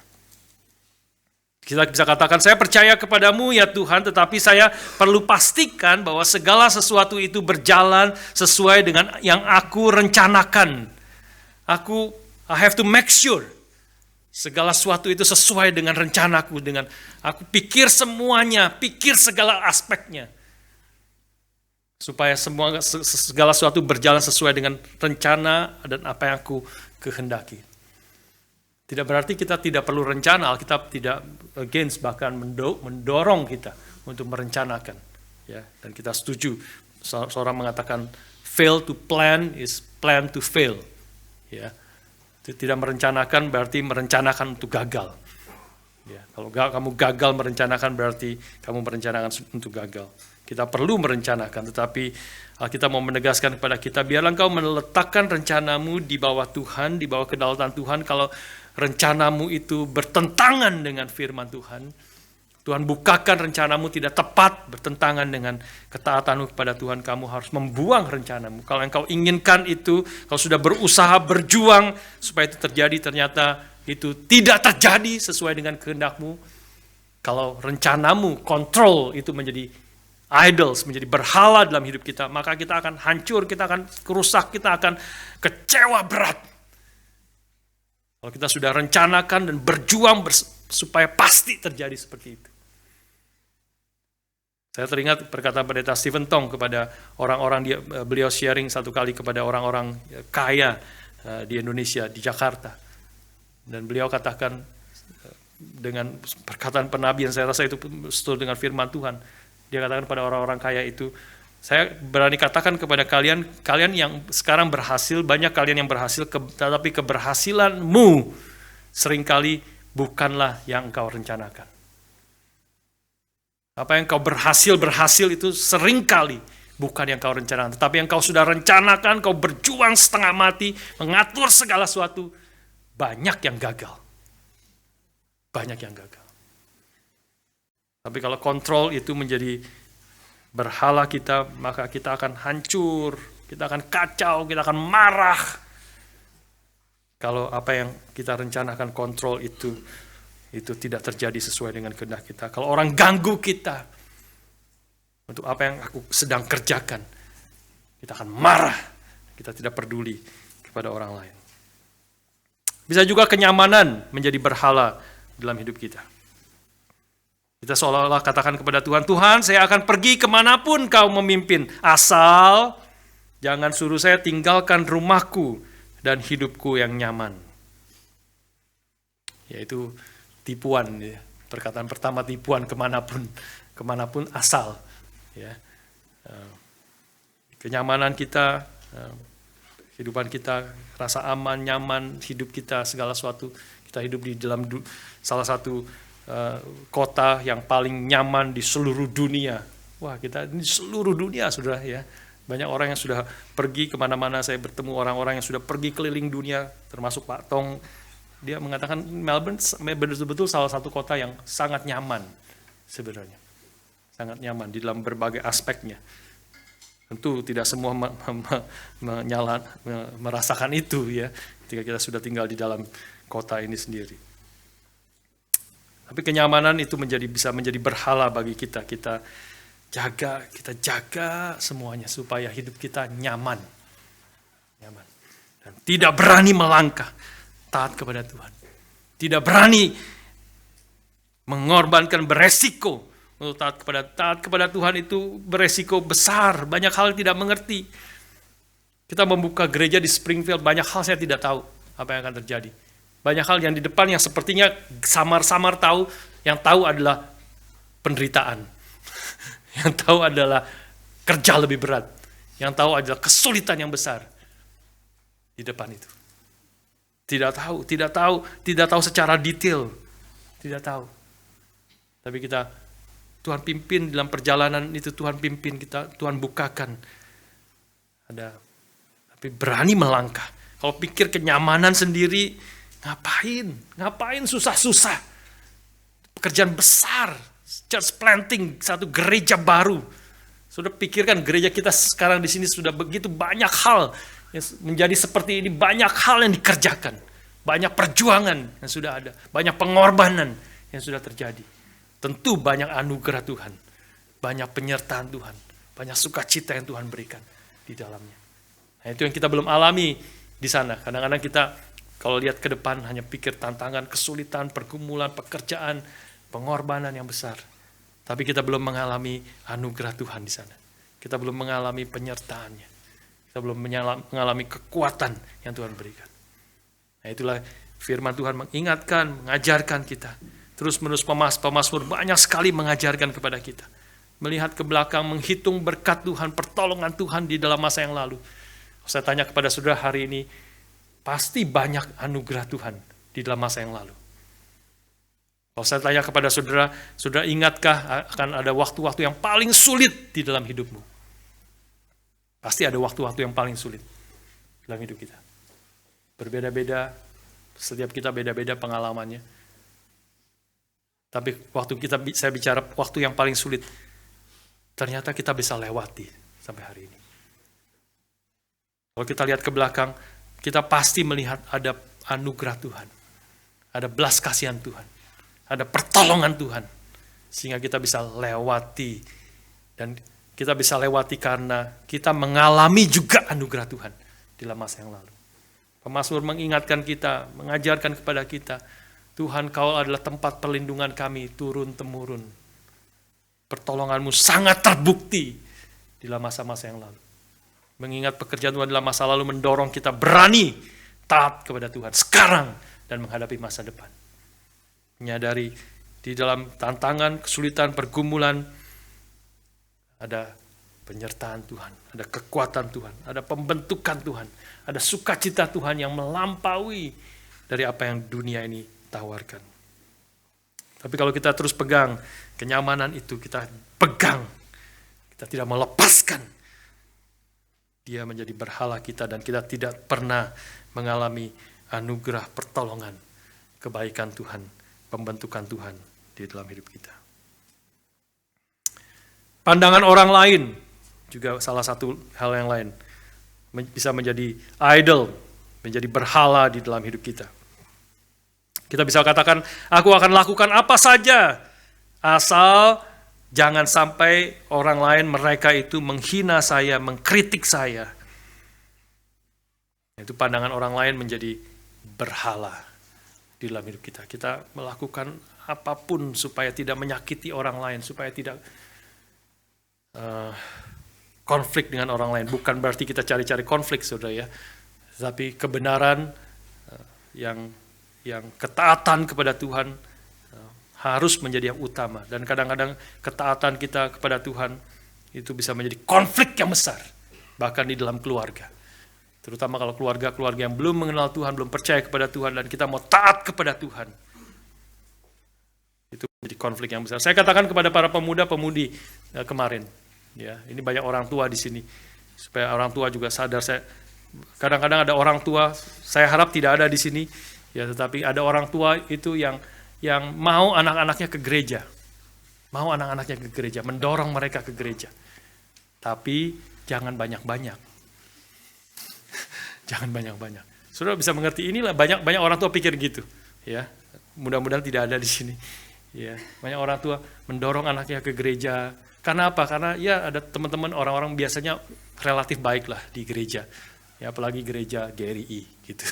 Speaker 1: Kita bisa katakan, saya percaya kepadamu ya Tuhan, tetapi saya perlu pastikan bahwa segala sesuatu itu berjalan sesuai dengan yang aku rencanakan. I have to make sure segala sesuatu itu sesuai dengan rencanaku, dengan aku pikir semuanya, pikir segala aspeknya. Supaya segala sesuatu berjalan sesuai dengan rencana dan apa yang aku kehendaki. Tidak berarti kita tidak perlu rencana, Alkitab tidak against, bahkan mendorong kita untuk merencanakan. Ya, dan kita setuju, seorang mengatakan fail to plan is plan to fail. Ya, tidak merencanakan berarti merencanakan untuk gagal. Ya, kalau kamu gagal merencanakan berarti kamu merencanakan untuk gagal. Kita perlu merencanakan, tetapi kita mau menegaskan kepada kita, biarlah engkau meletakkan rencanamu di bawah Tuhan, di bawah kedaulatan Tuhan. Kalau rencanamu itu bertentangan dengan firman Tuhan, Tuhan bukakan rencanamu tidak tepat, bertentangan dengan ketaatanmu kepada Tuhan, kamu harus membuang rencanamu. Kalau engkau inginkan itu, kalau sudah berusaha berjuang supaya itu terjadi, ternyata itu tidak terjadi sesuai dengan kehendakmu. Kalau rencanamu, kontrol itu menjadi idols, menjadi berhala dalam hidup kita, maka kita akan hancur, kita akan rusak, kita akan kecewa berat. Kalau kita sudah rencanakan dan berjuang supaya pasti terjadi seperti itu. Saya teringat perkataan Pendeta Stephen Tong kepada orang-orang, beliau sharing satu kali kepada orang-orang kaya di Indonesia, di Jakarta. Dan beliau katakan dengan perkataan penabian, saya rasa itu setuju dengan firman Tuhan. Dia katakan pada orang-orang kaya itu, saya berani katakan kepada kalian yang sekarang berhasil, banyak kalian yang berhasil, tetapi keberhasilanmu seringkali bukanlah yang engkau rencanakan. Apa yang kau berhasil itu seringkali bukan yang kau rencanakan, tetapi yang kau sudah rencanakan, kau berjuang setengah mati, mengatur segala sesuatu, banyak yang gagal. Banyak yang gagal. Tapi kalau kontrol itu menjadi berhala kita, maka kita akan hancur, kita akan kacau, kita akan marah. Kalau apa yang kita rencanakan kontrol itu tidak terjadi sesuai dengan kehendak kita. Kalau orang ganggu kita untuk apa yang aku sedang kerjakan, kita akan marah, kita tidak peduli kepada orang lain. Bisa juga kenyamanan menjadi berhala dalam hidup kita. Kita seolah-olah katakan kepada Tuhan, Tuhan saya akan pergi kemanapun kau memimpin, asal jangan suruh saya tinggalkan rumahku dan hidupku yang nyaman. Yaitu tipuan, ya. Perkataan pertama tipuan, kemanapun asal. ya. Kenyamanan kita, kehidupan kita, rasa aman, nyaman, hidup kita, segala sesuatu. Kita hidup di dalam salah satu kota yang paling nyaman di seluruh dunia. Wah, kita di seluruh dunia, saudara, ya. Banyak orang yang sudah pergi kemana-mana. Saya bertemu orang-orang yang sudah pergi keliling dunia, termasuk Pak Tong. Dia mengatakan Melbourne betul-betul salah satu kota yang sangat nyaman sebenarnya. Sangat nyaman di dalam berbagai aspeknya. Tentu tidak semua merasakan itu, ya, ketika kita sudah tinggal di dalam kota ini sendiri. Tapi kenyamanan itu bisa menjadi berhala bagi kita. Kita jaga semuanya supaya hidup kita nyaman. Dan tidak berani melangkah taat kepada Tuhan. Tidak berani mengorbankan, beresiko. Taat kepada Tuhan itu beresiko besar, banyak hal tidak mengerti. Kita membuka gereja di Springfield, banyak hal saya tidak tahu apa yang akan terjadi. Banyak hal yang di depan yang sepertinya samar-samar tahu, yang tahu adalah penderitaan. Yang tahu adalah kerja lebih berat. Yang tahu adalah kesulitan yang besar di depan itu. Tidak tahu secara detail. Tidak tahu. Tapi Tuhan pimpin dalam perjalanan itu, Tuhan pimpin kita, Tuhan bukakan. Tapi berani melangkah. Kalau pikir kenyamanan sendiri, ngapain susah-susah. Pekerjaan besar, church planting, satu gereja baru. Sudah pikirkan gereja kita sekarang di sini sudah begitu banyak hal yang menjadi seperti ini, banyak hal yang dikerjakan. Banyak perjuangan yang sudah ada, banyak pengorbanan yang sudah terjadi. Tentu banyak anugerah Tuhan, banyak penyertaan Tuhan, banyak sukacita yang Tuhan berikan di dalamnya. Nah, itu yang kita belum alami di sana. Kadang-kadang kita kalau lihat ke depan hanya pikir tantangan, kesulitan, pergumulan, pekerjaan, pengorbanan yang besar. Tapi kita belum mengalami anugerah Tuhan di sana. Kita belum mengalami penyertaannya. Kita belum mengalami kekuatan yang Tuhan berikan. Nah, itulah firman Tuhan mengingatkan, mengajarkan kita. Terus-menerus pemazmur banyak sekali mengajarkan kepada kita. Melihat ke belakang, menghitung berkat Tuhan, pertolongan Tuhan di dalam masa yang lalu. Saya tanya kepada saudara hari ini, pasti banyak anugerah Tuhan di dalam masa yang lalu. Kalau saya tanya kepada saudara, saudara ingatkah akan ada waktu-waktu yang paling sulit di dalam hidupmu? Pasti ada waktu-waktu yang paling sulit dalam hidup kita. Berbeda-beda, setiap kita beda-beda pengalamannya. Tapi waktu saya bicara waktu yang paling sulit, ternyata kita bisa lewati sampai hari ini. Kalau kita lihat ke belakang, kita pasti melihat ada anugerah Tuhan. Ada belas kasihan Tuhan. Ada pertolongan Tuhan. Sehingga kita bisa lewati. Dan kita bisa lewati karena kita mengalami juga anugerah Tuhan di dalam masa yang lalu. Pemazmur mengingatkan kita, mengajarkan kepada kita, Tuhan, Kau adalah tempat perlindungan kami turun-temurun. Pertolonganmu sangat terbukti di dalam masa-masa yang lalu. Mengingat pekerjaan Tuhan dalam masa lalu mendorong kita berani taat kepada Tuhan sekarang dan menghadapi masa depan. Menyadari di dalam tantangan, kesulitan, pergumulan, ada penyertaan Tuhan, ada kekuatan Tuhan, ada pembentukan Tuhan, ada sukacita Tuhan yang melampaui dari apa yang dunia ini tawarkan. Tapi kalau kita terus pegang kenyamanan itu, kita pegang, kita tidak melepaskan, dia menjadi berhala kita dan kita tidak pernah mengalami anugerah pertolongan, kebaikan Tuhan, pembentukan Tuhan di dalam hidup kita. Pandangan orang lain juga salah satu hal yang lain, bisa menjadi idol, menjadi berhala di dalam hidup kita. Kita bisa katakan, aku akan lakukan apa saja, asal jangan sampai orang lain, mereka itu menghina saya, mengkritik saya. Itu pandangan orang lain menjadi berhala di dalam hidup kita. Kita melakukan apapun supaya tidak menyakiti orang lain, supaya tidak konflik dengan orang lain. Bukan berarti kita cari-cari konflik, saudara ya. Tapi kebenaran yang ketaatan kepada Tuhan harus menjadi yang utama. Dan kadang-kadang ketaatan kita kepada Tuhan itu bisa menjadi konflik yang besar, bahkan di dalam keluarga. Terutama kalau keluarga-keluarga yang belum mengenal Tuhan, belum percaya kepada Tuhan, dan kita mau taat kepada Tuhan. Itu menjadi konflik yang besar. Saya katakan kepada para pemuda-pemudi kemarin, ya, ini banyak orang tua di sini, supaya orang tua juga sadar. Kadang-kadang ada orang tua, saya harap tidak ada di sini, ya, tetapi ada orang tua itu yang mau anak-anaknya ke gereja, mendorong mereka ke gereja, tapi jangan banyak-banyak. Jangan banyak-banyak. Saudara bisa mengerti, inilah banyak orang tua pikir gitu, ya. Mudah-mudahan tidak ada di sini. Ya, banyak orang tua mendorong anaknya ke gereja. Karena apa? Karena ya ada teman-teman orang-orang biasanya relatif baik lah di gereja. Ya, apalagi gereja GRI gitu.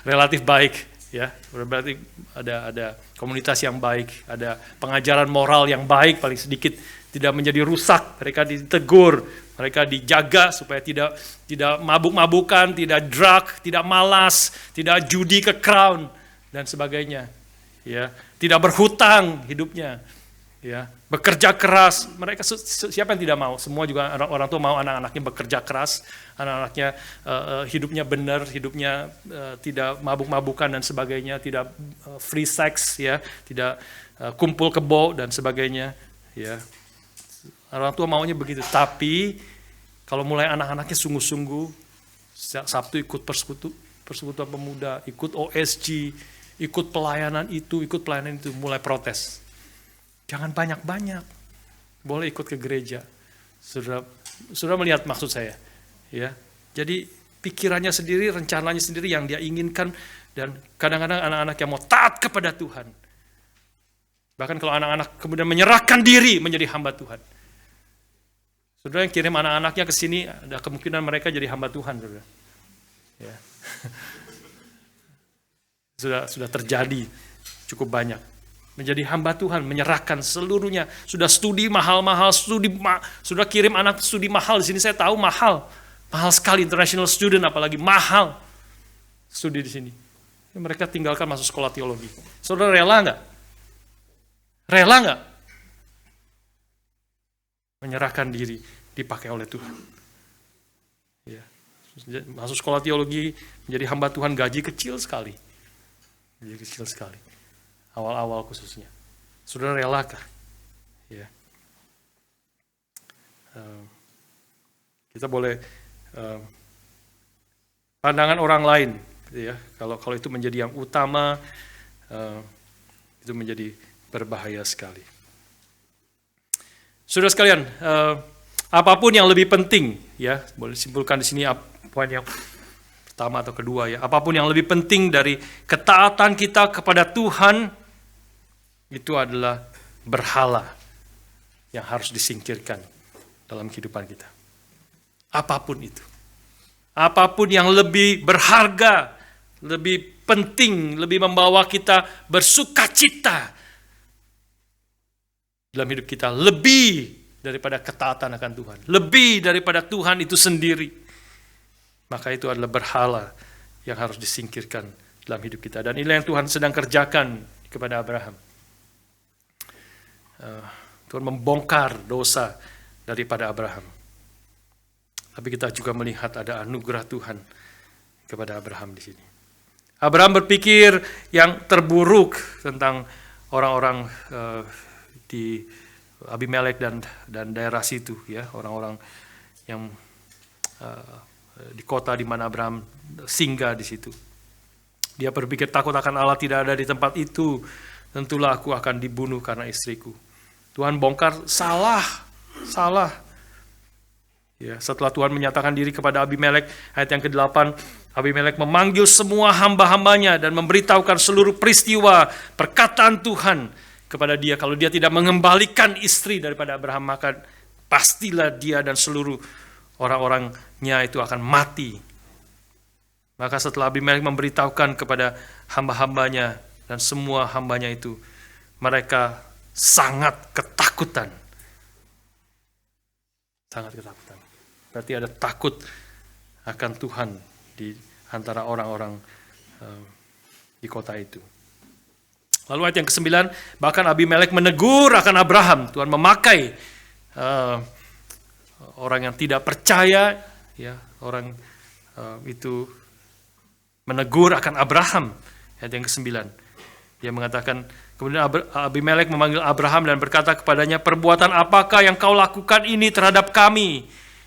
Speaker 1: Relatif baik, ya. Berarti ada komunitas yang baik, ada pengajaran moral yang baik, paling sedikit tidak menjadi rusak, mereka ditegur, mereka dijaga supaya tidak mabuk-mabukan, tidak drug, tidak malas, tidak judi ke crown dan sebagainya. Ya, tidak berhutang hidupnya. Ya, bekerja keras. Mereka siapa yang tidak mau? Semua juga orang tua mau anak-anaknya bekerja keras, anak-anaknya hidupnya benar, hidupnya tidak mabuk-mabukan dan sebagainya, tidak free sex, ya, tidak kumpul kebo dan sebagainya, ya. Orang tua maunya begitu, tapi kalau mulai anak-anaknya sungguh-sungguh, Sabtu ikut persekutuan pemuda, ikut OSG, ikut pelayanan itu, mulai protes. Jangan banyak-banyak, boleh ikut ke gereja. Sudah melihat maksud saya, ya. Jadi pikirannya sendiri, rencananya sendiri yang dia inginkan, dan kadang-kadang anak-anak yang mau taat kepada Tuhan. Bahkan kalau anak-anak kemudian menyerahkan diri menjadi hamba Tuhan. Saudara yang kirim anak-anaknya ke sini, ada kemungkinan mereka jadi hamba Tuhan, saudara. Ya. Sudah terjadi cukup banyak. Menjadi hamba Tuhan, menyerahkan seluruhnya. Sudah studi mahal-mahal, sudah kirim anak studi mahal. Di sini saya tahu mahal sekali, international student apalagi mahal studi di sini. Mereka tinggalkan masuk sekolah teologi. Saudara rela nggak? Rela nggak? Menyerahkan diri, dipakai oleh Tuhan. Ya. Masuk sekolah teologi, menjadi hamba Tuhan, gaji kecil sekali. Awal-awal khususnya. Saudara relakah? Ya. Kita boleh pandangan orang lain, ya. Kalau itu menjadi yang utama, itu menjadi berbahaya sekali. Saudara sekalian, apapun yang lebih penting, ya, boleh simpulkan di sini poin yang pertama atau kedua, ya. Apapun yang lebih penting dari ketaatan kita kepada Tuhan, itu adalah berhala yang harus disingkirkan dalam kehidupan kita. Apapun itu. Apapun yang lebih berharga, lebih penting, lebih membawa kita bersukacita dalam hidup kita, lebih daripada ketaatan akan Tuhan, lebih daripada Tuhan itu sendiri, maka itu adalah berhala yang harus disingkirkan dalam hidup kita. Dan inilah yang Tuhan sedang kerjakan kepada Abraham. Tuhan membongkar dosa daripada Abraham. Tapi kita juga melihat ada anugerah Tuhan kepada Abraham di sini. Abraham berpikir yang terburuk tentang orang-orang di Abimelek dan daerah situ, ya, orang-orang yang di kota di mana Abraham singgah di situ. Dia berpikir, takut akan Allah tidak ada di tempat itu, tentulah aku akan dibunuh karena istriku. Tuhan bongkar, salah. Ya, setelah Tuhan menyatakan diri kepada Abimelek, ayat yang ke-8, Abimelek memanggil semua hamba-hambanya dan memberitahukan seluruh peristiwa perkataan Tuhan kepada dia. Kalau dia tidak mengembalikan istri daripada Abraham, maka pastilah dia dan seluruh orang-orangnya itu akan mati. Maka setelah Abimelek memberitahukan kepada hamba-hambanya dan semua hambanya itu, mereka sangat ketakutan. Berarti ada takut akan Tuhan di antara orang-orang di kota itu. Lalu ayat yang ke-9, bahkan Abimelek menegur akan Abraham. Tuhan memakai orang yang tidak percaya, ya, orang itu menegur akan Abraham. Ayat yang ke-9. Dia mengatakan, kemudian Abimelek memanggil Abraham dan berkata kepadanya, perbuatan apakah yang kau lakukan ini terhadap kami?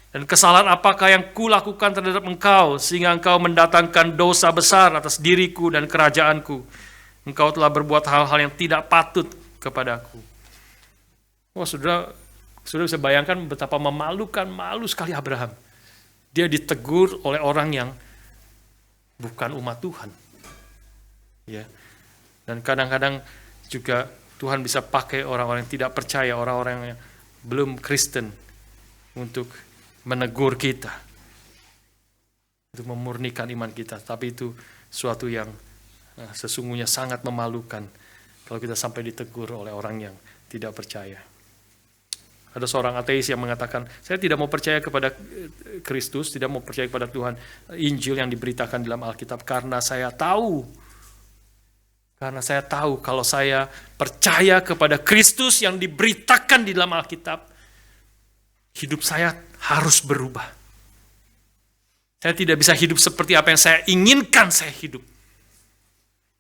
Speaker 1: Dan kesalahan apakah yang kulakukan terhadap engkau, sehingga engkau mendatangkan dosa besar atas diriku dan kerajaanku? Engkau telah berbuat hal-hal yang tidak patut kepadaku. Wah, saudara bisa bayangkan betapa memalukan, malu sekali Abraham. Dia ditegur oleh orang yang bukan umat Tuhan. Ya. Dan kadang-kadang juga Tuhan bisa pakai orang-orang yang tidak percaya, orang-orang yang belum Kristen untuk menegur kita, untuk memurnikan iman kita. Tapi itu suatu yang sesungguhnya sangat memalukan kalau kita sampai ditegur oleh orang yang tidak percaya. Ada seorang ateis yang mengatakan, saya tidak mau percaya kepada Kristus, tidak mau percaya kepada Tuhan, Injil yang diberitakan dalam Alkitab, karena saya tahu kalau saya percaya kepada Kristus yang diberitakan di dalam Alkitab, hidup saya harus berubah. Saya tidak bisa hidup seperti apa yang saya inginkan saya hidup.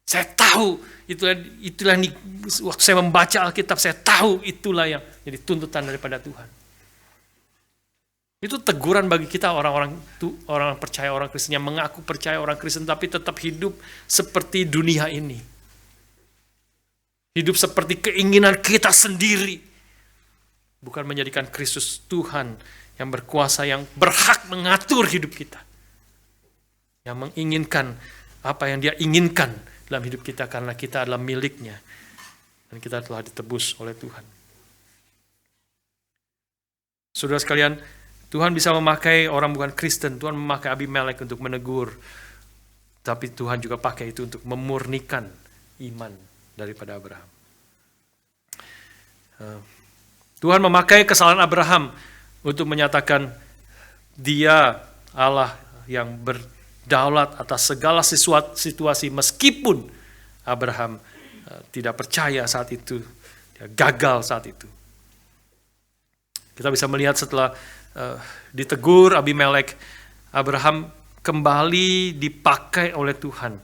Speaker 1: Saya tahu, itulah waktu saya membaca Alkitab, saya tahu itulah yang jadi tuntutan daripada Tuhan. Itu teguran bagi kita orang percaya, orang Kristen yang mengaku percaya orang Kristen tapi tetap hidup seperti dunia ini. Hidup seperti keinginan kita sendiri. Bukan menjadikan Kristus Tuhan yang berkuasa, yang berhak mengatur hidup kita. Yang menginginkan apa yang Dia inginkan dalam hidup kita karena kita adalah miliknya. Dan kita telah ditebus oleh Tuhan. Saudara sekalian, Tuhan bisa memakai orang bukan Kristen. Tuhan memakai Abimelek untuk menegur. Tapi Tuhan juga pakai itu untuk memurnikan iman daripada Abraham. Tuhan memakai kesalahan Abraham untuk menyatakan Dia Allah yang berdaulat atas segala situasi meskipun Abraham tidak percaya saat itu, dia gagal saat itu. Kita bisa melihat setelah ditegur Abimelek, Abraham kembali dipakai oleh Tuhan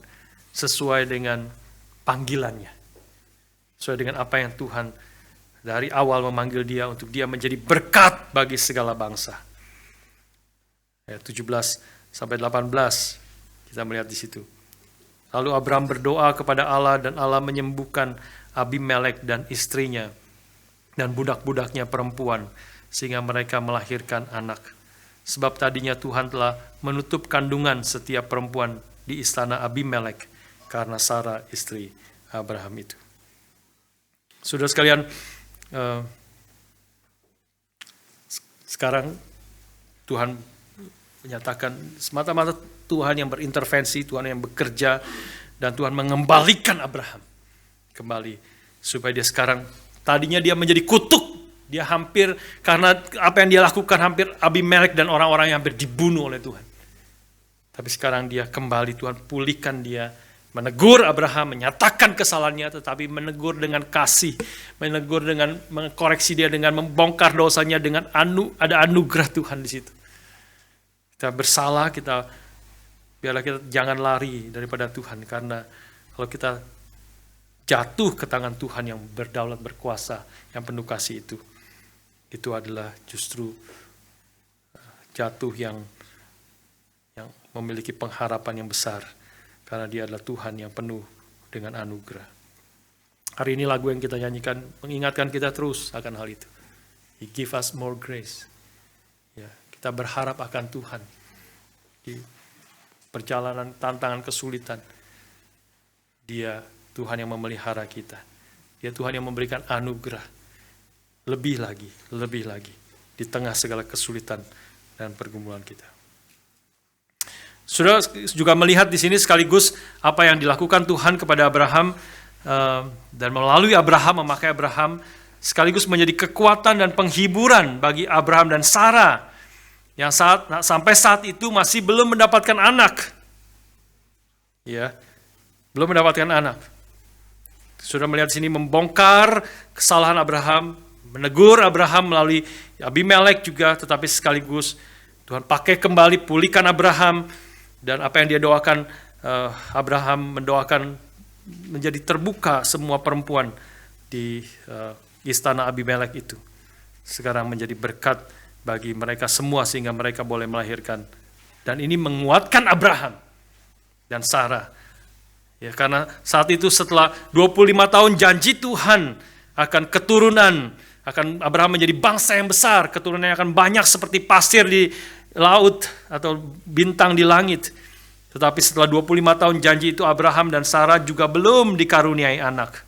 Speaker 1: sesuai dengan panggilannya. Sesuai dengan apa yang Tuhan dari awal memanggil dia untuk dia menjadi berkat bagi segala bangsa. Ayat 17 sampai 18 kita melihat di situ. Lalu Abraham berdoa kepada Allah dan Allah menyembuhkan Abimelek dan istrinya dan budak-budaknya perempuan sehingga mereka melahirkan anak. Sebab tadinya Tuhan telah menutup kandungan setiap perempuan di istana Abimelek karena Sarah istri Abraham itu. Saudara sekalian, sekarang Tuhan menyatakan semata-mata Tuhan yang berintervensi, Tuhan yang bekerja, dan Tuhan mengembalikan Abraham kembali supaya dia sekarang, tadinya dia menjadi kutuk, dia hampir karena apa yang dia lakukan hampir Abimelek dan orang-orang yang hampir dibunuh oleh Tuhan. Tapi sekarang dia kembali, Tuhan pulihkan dia, menegur Abraham, menyatakan kesalahannya, tetapi menegur dengan kasih, menegur dengan mengkoreksi dia, dengan membongkar dosanya, dengan ada anugerah Tuhan di situ. Kita bersalah, biarlah kita jangan lari daripada Tuhan, karena kalau kita jatuh ke tangan Tuhan yang berdaulat, berkuasa, yang penuh kasih itu adalah justru jatuh yang memiliki pengharapan yang besar. Karena Dia adalah Tuhan yang penuh dengan anugerah. Hari ini lagu yang kita nyanyikan mengingatkan kita terus akan hal itu. He give us more grace. Ya, kita berharap akan Tuhan di perjalanan tantangan kesulitan. Dia Tuhan yang memelihara kita. Dia Tuhan yang memberikan anugerah. Lebih lagi di tengah segala kesulitan dan pergumulan kita. Saudara juga melihat di sini sekaligus apa yang dilakukan Tuhan kepada Abraham, dan melalui Abraham, memakai Abraham sekaligus menjadi kekuatan dan penghiburan bagi Abraham dan Sarah yang sampai saat itu masih belum mendapatkan anak. Ya, belum mendapatkan anak. Sudah melihat di sini membongkar kesalahan Abraham, menegur Abraham melalui Abimelek juga, tetapi sekaligus Tuhan pakai kembali, pulihkan Abraham, dan apa yang dia doakan, Abraham mendoakan menjadi terbuka semua perempuan di istana Abimelek itu. Sekarang menjadi berkat bagi mereka semua sehingga mereka boleh melahirkan. Dan ini menguatkan Abraham dan Sarah. Ya, karena saat itu setelah 25 tahun janji Tuhan akan keturunan, akan Abraham menjadi bangsa yang besar, keturunannya akan banyak seperti pasir di laut atau bintang di langit. Tetapi setelah 25 tahun janji itu, Abraham dan Sarah juga belum dikaruniai anak.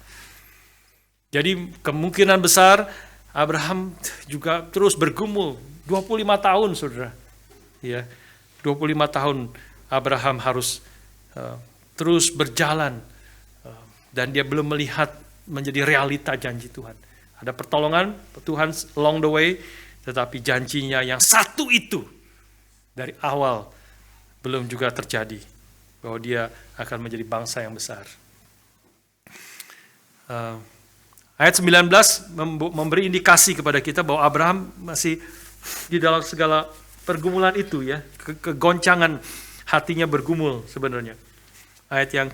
Speaker 1: Jadi kemungkinan besar Abraham juga terus bergumul 25 tahun, saudara. Ya, 25 tahun Abraham harus terus berjalan, dan dia belum melihat menjadi realita janji Tuhan. Ada pertolongan Tuhan along the way, tetapi janjinya yang satu itu dari awal belum juga terjadi, bahwa dia akan menjadi bangsa yang besar. Ayat 19 memberi indikasi kepada kita bahwa Abraham masih di dalam segala pergumulan itu, ya, kegoncangan hatinya bergumul sebenarnya. Ayat yang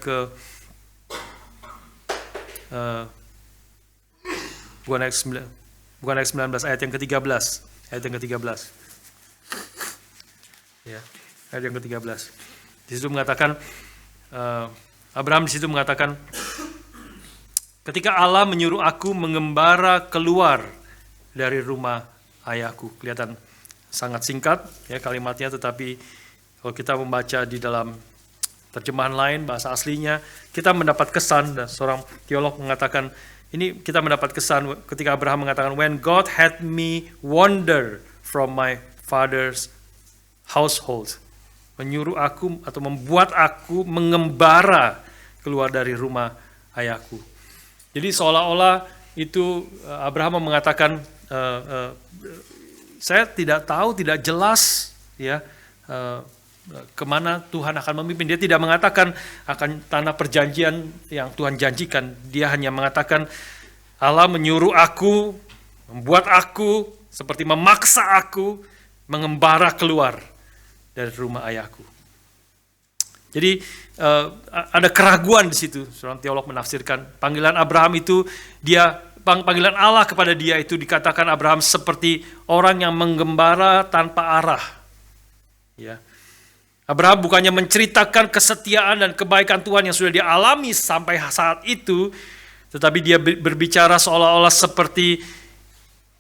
Speaker 1: bukan ayat 19, ayat yang ke-13. Ayat yang ke-13. Ya, ayat yang ke-13. Di situ mengatakan, Abraham di situ mengatakan, ketika Allah menyuruh aku mengembara keluar dari rumah ayahku. Kelihatan sangat singkat ya kalimatnya, tetapi kalau kita membaca di dalam terjemahan lain, bahasa aslinya, kita mendapat kesan, dan seorang teolog mengatakan, ini kita mendapat kesan ketika Abraham mengatakan, when God had me wander from my father's household. Menyuruh aku atau membuat aku mengembara keluar dari rumah ayahku. Jadi seolah-olah itu Abraham mengatakan, saya tidak tahu, tidak jelas ya kemana Tuhan akan memimpin. Dia tidak mengatakan akan tanah perjanjian yang Tuhan janjikan. Dia hanya mengatakan Allah menyuruh aku, membuat aku, seperti memaksa aku mengembara keluar dari rumah ayahku. Jadi ada keraguan di situ. Seorang teolog menafsirkan panggilan Abraham itu, panggilan Allah kepada dia itu dikatakan Abraham seperti orang yang menggembara tanpa arah. Ya. Abraham bukannya menceritakan kesetiaan dan kebaikan Tuhan yang sudah dia alami sampai saat itu, tetapi dia berbicara seolah-olah seperti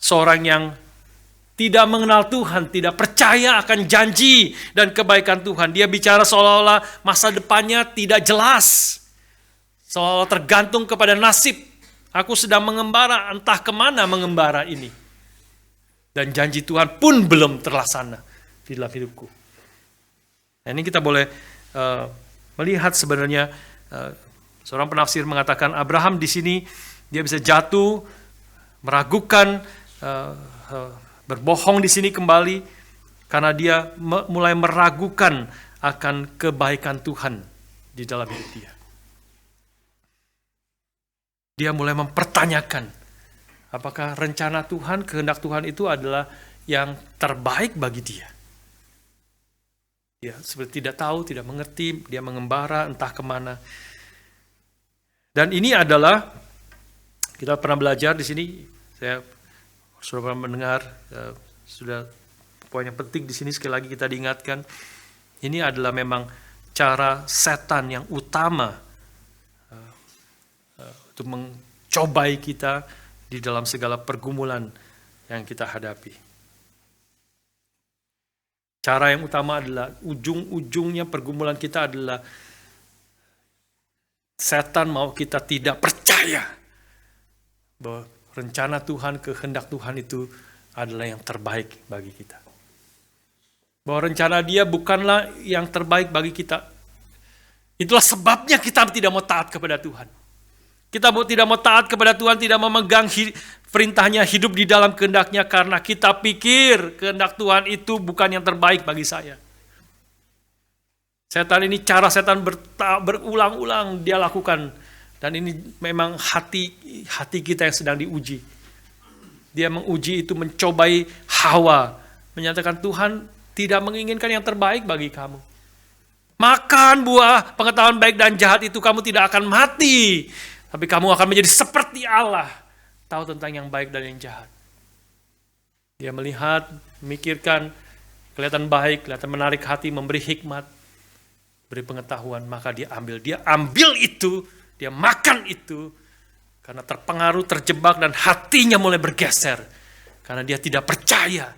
Speaker 1: seorang yang tidak mengenal Tuhan, tidak percaya akan janji dan kebaikan Tuhan. Dia bicara seolah-olah masa depannya tidak jelas, seolah-olah tergantung kepada nasib. Aku sedang mengembara, entah kemana mengembara ini. Dan janji Tuhan pun belum terlaksana di dalam hidupku. Nah, ini kita boleh melihat sebenarnya seorang penafsir mengatakan Abraham di sini dia bisa jatuh, meragukan, berbohong di sini kembali karena dia mulai meragukan akan kebaikan Tuhan di dalam hidup dia. Dia mulai mempertanyakan apakah rencana Tuhan, kehendak Tuhan itu adalah yang terbaik bagi dia. Dia seperti tidak tahu, tidak mengerti, dia mengembara entah kemana. Dan ini adalah, kita pernah belajar di sini, saya sudah pernah mendengar, sudah poin yang penting di sini sekali lagi kita diingatkan, ini adalah memang cara setan yang utama untuk mencobai kita di dalam segala pergumulan yang kita hadapi. Cara yang utama adalah ujung-ujungnya pergumulan kita adalah setan mau kita tidak percaya bahwa rencana Tuhan, kehendak Tuhan itu adalah yang terbaik bagi kita. Bahwa rencana dia bukanlah yang terbaik bagi kita. Itulah sebabnya kita tidak mau taat kepada Tuhan. Kita tidak mau taat kepada Tuhan, tidak memegang perintahnya, hidup di dalam kehendaknya karena kita pikir kehendak Tuhan itu bukan yang terbaik bagi saya. Setan ini, cara setan berulang-ulang dia lakukan. Dan ini memang hati kita yang sedang diuji. Dia menguji itu, mencobai Hawa. Menyatakan Tuhan tidak menginginkan yang terbaik bagi kamu. Makan buah pengetahuan baik dan jahat itu kamu tidak akan mati. Tapi kamu akan menjadi seperti Allah. Tahu tentang yang baik dan yang jahat. Dia melihat, memikirkan, kelihatan baik, kelihatan menarik hati, memberi hikmat, beri pengetahuan, maka dia ambil. Dia ambil itu, dia makan itu, karena terpengaruh, terjebak, dan hatinya mulai bergeser. Karena dia tidak percaya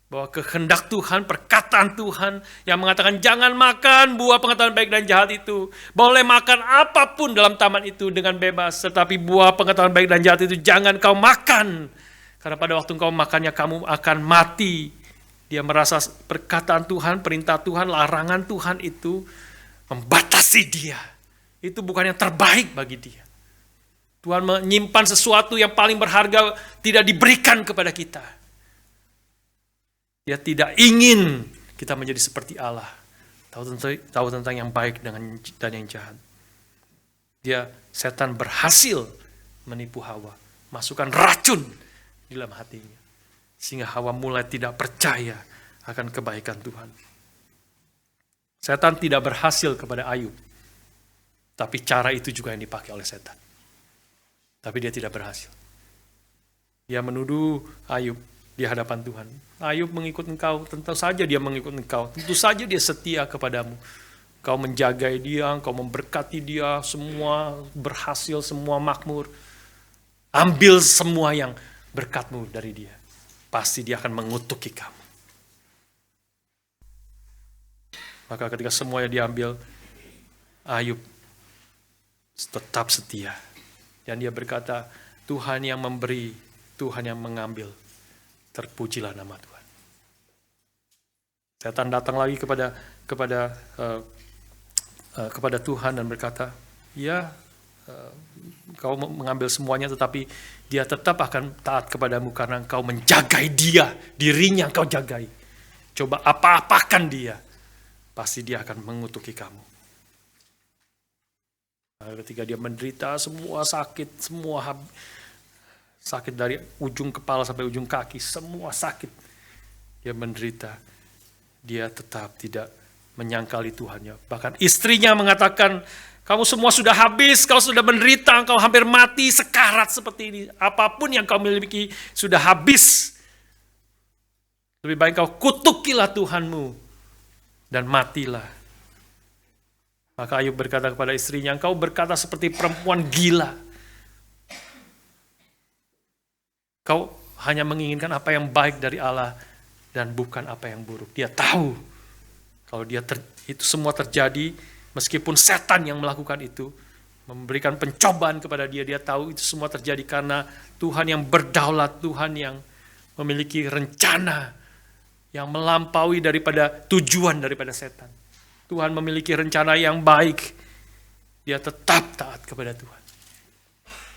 Speaker 1: bahwa kehendak Tuhan, perkataan Tuhan yang mengatakan jangan makan buah pengetahuan baik dan jahat itu. Boleh makan apapun dalam taman itu dengan bebas, tetapi buah pengetahuan baik dan jahat itu jangan kau makan. Karena pada waktu kau makannya kamu akan mati. Dia merasa perkataan Tuhan, perintah Tuhan, larangan Tuhan itu membatasi dia. Itu bukan yang terbaik bagi dia. Tuhan menyimpan sesuatu yang paling berharga tidak diberikan kepada kita. Dia tidak ingin kita menjadi seperti Allah. Tahu tentang yang baik dan yang jahat. Setan berhasil menipu Hawa. Masukkan racun di dalam hatinya. Sehingga Hawa mulai tidak percaya akan kebaikan Tuhan. Setan tidak berhasil kepada Ayub. Tapi cara itu juga yang dipakai oleh setan. Tapi dia tidak berhasil. Dia menuduh Ayub di hadapan Tuhan. Ayub mengikut engkau, tentu saja dia mengikut engkau. Tentu saja dia setia kepadamu. Kau menjagai dia, kau memberkati dia, semua berhasil, semua makmur. Ambil semua yang berkatmu dari dia. Pasti dia akan mengutuki kamu. Maka ketika semuanya diambil, Ayub tetap setia. Dan dia berkata, Tuhan yang memberi, Tuhan yang mengambil. Terpujilah nama Tuhan. Setan datang lagi kepada Tuhan dan berkata, ya, kau mengambil semuanya, tetapi dia tetap akan taat kepadamu karena engkau menjagai dia, dirinya engkau jagai. Coba apa-apakan dia, pasti dia akan mengutuki kamu. Ketika dia menderita, semua sakit, sakit dari ujung kepala sampai ujung kaki, semua sakit. Dia menderita, dia tetap tidak menyangkali Tuhannya. Bahkan istrinya mengatakan, kamu semua sudah habis, kau sudah menderita, kau hampir mati, sekarat seperti ini. Apapun yang kau miliki sudah habis. Lebih baik kau kutukilah Tuhanmu dan matilah. Maka Ayub berkata kepada istrinya, engkau berkata seperti perempuan gila. Kau hanya menginginkan apa yang baik dari Allah dan bukan apa yang buruk. Dia tahu kalau itu semua terjadi, meskipun setan yang melakukan itu, memberikan pencobaan kepada dia, dia tahu itu semua terjadi karena Tuhan yang berdaulat, Tuhan yang memiliki rencana yang melampaui daripada tujuan daripada setan. Tuhan memiliki rencana yang baik. Dia tetap taat kepada Tuhan.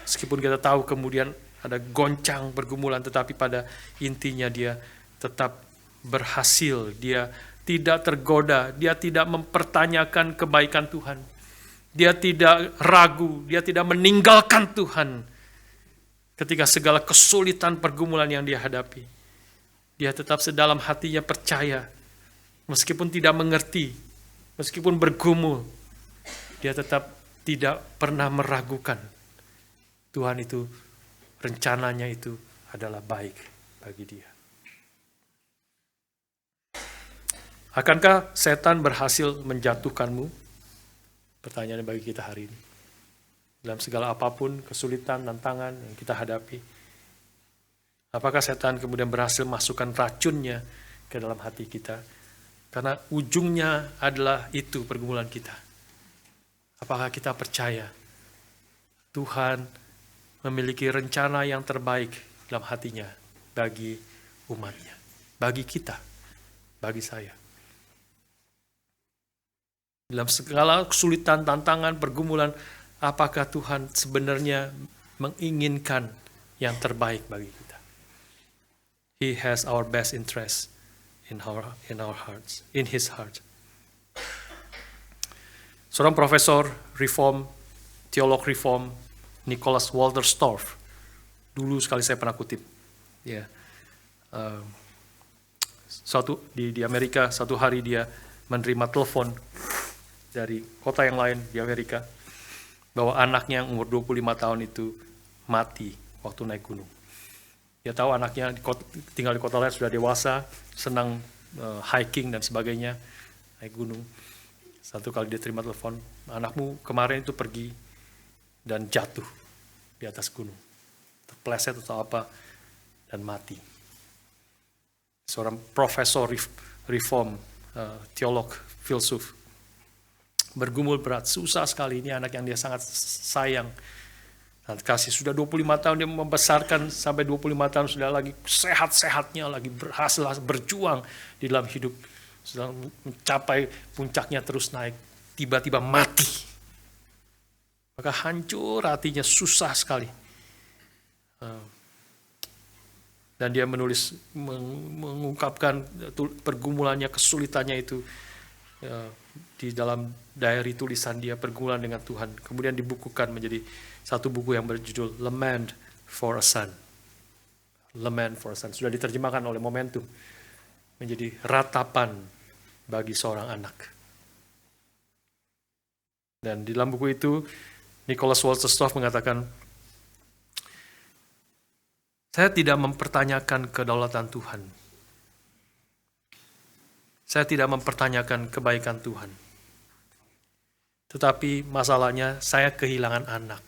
Speaker 1: Meskipun kita tahu kemudian ada goncang, pergumulan, tetapi pada intinya dia tetap berhasil. Dia tidak tergoda, dia tidak mempertanyakan kebaikan Tuhan. Dia tidak ragu, dia tidak meninggalkan Tuhan. Ketika segala kesulitan pergumulan yang dia hadapi, dia tetap sedalam hatinya percaya. Meskipun tidak mengerti, meskipun bergumul, dia tetap tidak pernah meragukan. Tuhan itu, rencananya itu adalah baik bagi dia. Akankah setan berhasil menjatuhkanmu? Pertanyaan bagi kita hari ini. Dalam segala apapun, kesulitan, tantangan yang kita hadapi. Apakah setan kemudian berhasil masukkan racunnya ke dalam hati kita? Karena ujungnya adalah itu pergumulan kita. Apakah kita percaya Tuhan memiliki rencana yang terbaik dalam hatinya bagi umatnya, bagi kita, bagi saya. Dalam segala kesulitan, tantangan, pergumulan, apakah Tuhan sebenarnya menginginkan yang terbaik bagi kita? He has our best interest in our hearts, in His heart. Seorang profesor reform, teolog reform, Nicholas Walter Storff, dulu sekali saya pernah kutip. Ya, di Amerika satu hari dia menerima telepon dari kota yang lain di Amerika bahwa anaknya yang umur 25 tahun itu mati waktu naik gunung. Dia tahu anaknya tinggal di kota lain, sudah dewasa, senang hiking dan sebagainya, naik gunung. Satu kali dia terima telepon, anakmu kemarin itu pergi dan jatuh di atas gunung, terpleset atau apa, dan mati. Seorang profesor reform, teolog, filsuf, bergumul berat, susah sekali, ini anak yang dia sangat sayang dan kasih. Sudah 25 tahun dia membesarkan, sampai 25 tahun sudah lagi sehat-sehatnya, lagi berhasil berjuang di dalam hidup, sudah mencapai puncaknya, terus naik, tiba-tiba mati. Maka hancur hatinya, susah sekali. Dan dia menulis, mengungkapkan pergumulannya, kesulitannya itu di dalam diary tulisan dia, pergumulan dengan Tuhan. Kemudian dibukukan menjadi satu buku yang berjudul Lament for a Son. Lament for a Son. Sudah diterjemahkan oleh Momentum menjadi ratapan bagi seorang anak. Dan di dalam buku itu Nicholas Wolterstorff mengatakan, saya tidak mempertanyakan kedaulatan Tuhan. Saya tidak mempertanyakan kebaikan Tuhan. Tetapi masalahnya saya kehilangan anak.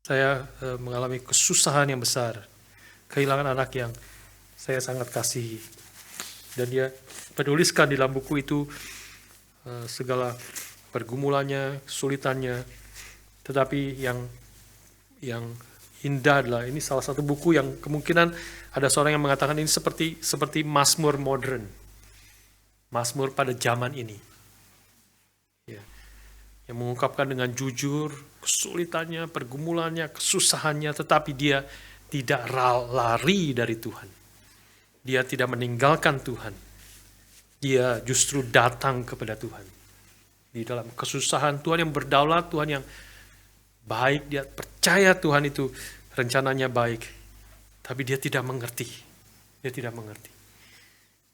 Speaker 1: Saya mengalami kesusahan yang besar. Kehilangan anak yang saya sangat kasihi. Dan dia menuliskan di dalam buku itu segala pergumulannya, kesulitannya. Tetapi yang indah adalah, ini salah satu buku yang kemungkinan ada seorang yang mengatakan ini seperti Mazmur modern, Mazmur pada zaman ini, ya, yang mengungkapkan dengan jujur kesulitannya, pergumulannya, kesusahannya, tetapi dia tidak lari dari Tuhan, dia tidak meninggalkan Tuhan, dia justru datang kepada Tuhan di dalam kesusahan. Tuhan yang berdaulat, Tuhan yang baik, dia percaya Tuhan itu rencananya baik, tapi dia tidak mengerti. Dia tidak mengerti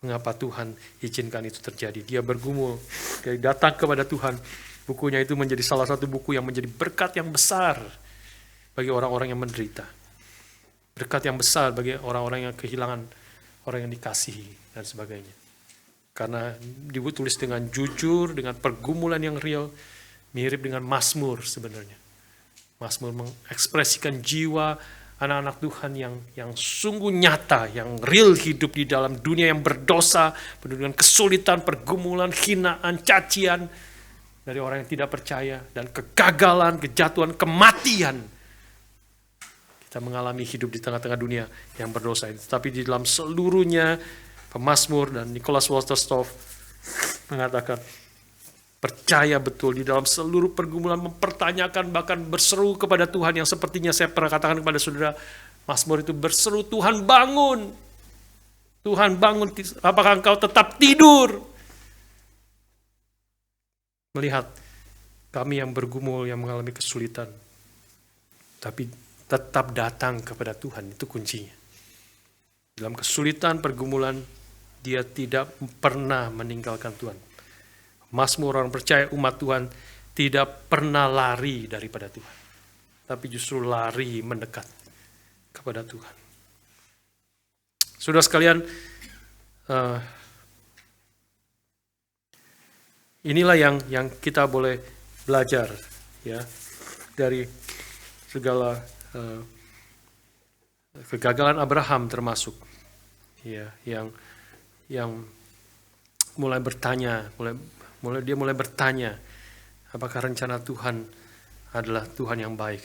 Speaker 1: mengapa Tuhan izinkan itu terjadi. Dia bergumul, dia datang kepada Tuhan. Bukunya itu menjadi salah satu buku yang menjadi berkat yang besar bagi orang-orang yang menderita. Berkat yang besar bagi orang-orang yang kehilangan orang yang dikasihi dan sebagainya. Karena ditulis dengan jujur, dengan pergumulan yang real, mirip dengan Mazmur sebenarnya. Mazmur mengekspresikan jiwa anak-anak Tuhan yang sungguh nyata, yang real hidup di dalam dunia yang berdosa, penuh dengan kesulitan, pergumulan, hinaan, cacian dari orang yang tidak percaya, dan kegagalan, kejatuhan, kematian. Kita mengalami hidup di tengah-tengah dunia yang berdosa ini. Tapi di dalam seluruhnya, pemazmur dan Nicholas Wolterstorff mengatakan, percaya betul di dalam seluruh pergumulan, mempertanyakan, bahkan berseru kepada Tuhan, yang sepertinya saya pernah katakan kepada saudara, Mazmur itu berseru, Tuhan bangun, Tuhan bangun, apakah engkau tetap tidur? Melihat kami yang bergumul, yang mengalami kesulitan, tapi tetap datang kepada Tuhan, itu kuncinya. Dalam kesulitan, pergumulan, dia tidak pernah meninggalkan Tuhan. Mazmur, orang percaya umat Tuhan tidak pernah lari daripada Tuhan, tapi justru lari mendekat kepada Tuhan. Saudara sekalian, inilah yang kita boleh belajar, ya, dari segala kegagalan Abraham termasuk, ya, yang mulai bertanya, dia mulai bertanya, apakah rencana Tuhan adalah Tuhan yang baik?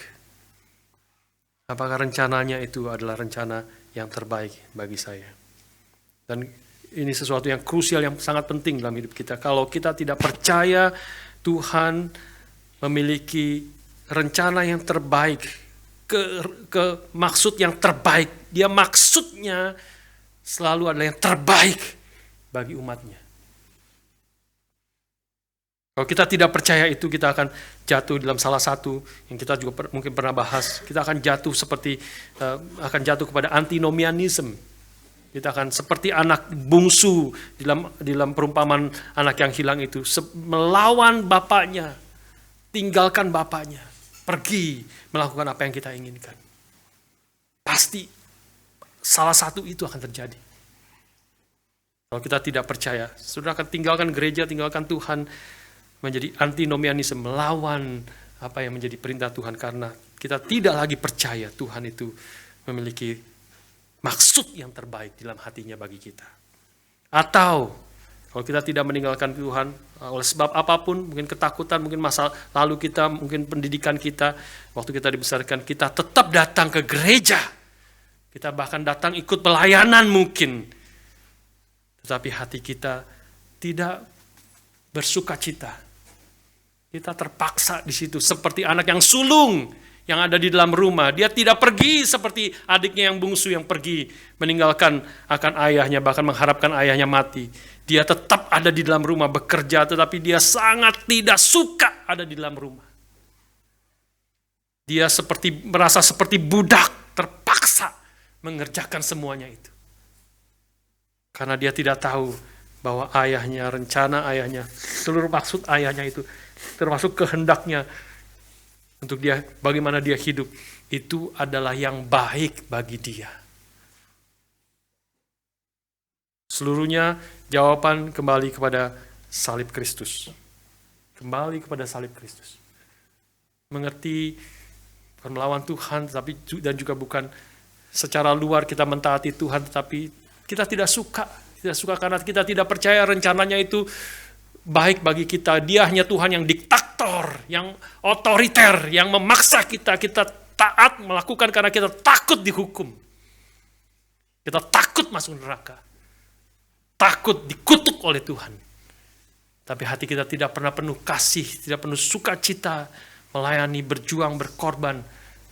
Speaker 1: Apakah rencananya itu adalah rencana yang terbaik bagi saya? Dan ini sesuatu yang krusial, yang sangat penting dalam hidup kita. Kalau kita tidak percaya Tuhan memiliki rencana yang terbaik, ke maksud yang terbaik, dia maksudnya selalu adalah yang terbaik bagi umatnya. Kalau kita tidak percaya itu, kita akan jatuh dalam salah satu yang kita juga mungkin pernah bahas. Kita akan jatuh akan jatuh kepada antinomianisme. Kita akan seperti anak bungsu di dalam perumpamaan anak yang hilang itu, melawan bapaknya, tinggalkan bapaknya, pergi melakukan apa yang kita inginkan. Pasti salah satu itu akan terjadi. Kalau kita tidak percaya, sudah akan tinggalkan gereja, tinggalkan Tuhan, menjadi antinomianisme, melawan apa yang menjadi perintah Tuhan, karena kita tidak lagi percaya Tuhan itu memiliki maksud yang terbaik dalam hatinya bagi kita. Atau kalau kita tidak meninggalkan Tuhan oleh sebab apapun, mungkin ketakutan, mungkin masa lalu kita, mungkin pendidikan kita, waktu kita dibesarkan, kita tetap datang ke gereja. Kita bahkan datang ikut pelayanan mungkin. Tetapi hati kita tidak bersuka cita. Kita terpaksa di situ seperti anak yang sulung yang ada di dalam rumah. Dia tidak pergi seperti adiknya yang bungsu yang pergi meninggalkan akan ayahnya, bahkan mengharapkan ayahnya mati. Dia tetap ada di dalam rumah bekerja, tetapi dia sangat tidak suka ada di dalam rumah. Dia merasa seperti budak, terpaksa mengerjakan semuanya itu. Karena dia tidak tahu bahwa ayahnya, rencana ayahnya, seluruh maksud ayahnya itu, termasuk kehendaknya untuk dia, bagaimana dia hidup, itu adalah yang baik bagi dia. Seluruhnya jawaban kembali kepada salib Kristus. Kembali kepada salib Kristus. Mengerti bukan melawan Tuhan, dan juga bukan secara luar kita mentaati Tuhan, tetapi kita tidak suka. Tidak suka karena kita tidak percaya rencananya itu baik bagi kita. Dia hanya Tuhan yang diktator, yang otoriter, yang memaksa kita taat melakukan karena kita takut dihukum. Kita takut masuk neraka. Takut dikutuk oleh Tuhan. Tapi hati kita tidak pernah penuh kasih, tidak penuh sukacita, melayani, berjuang, berkorban,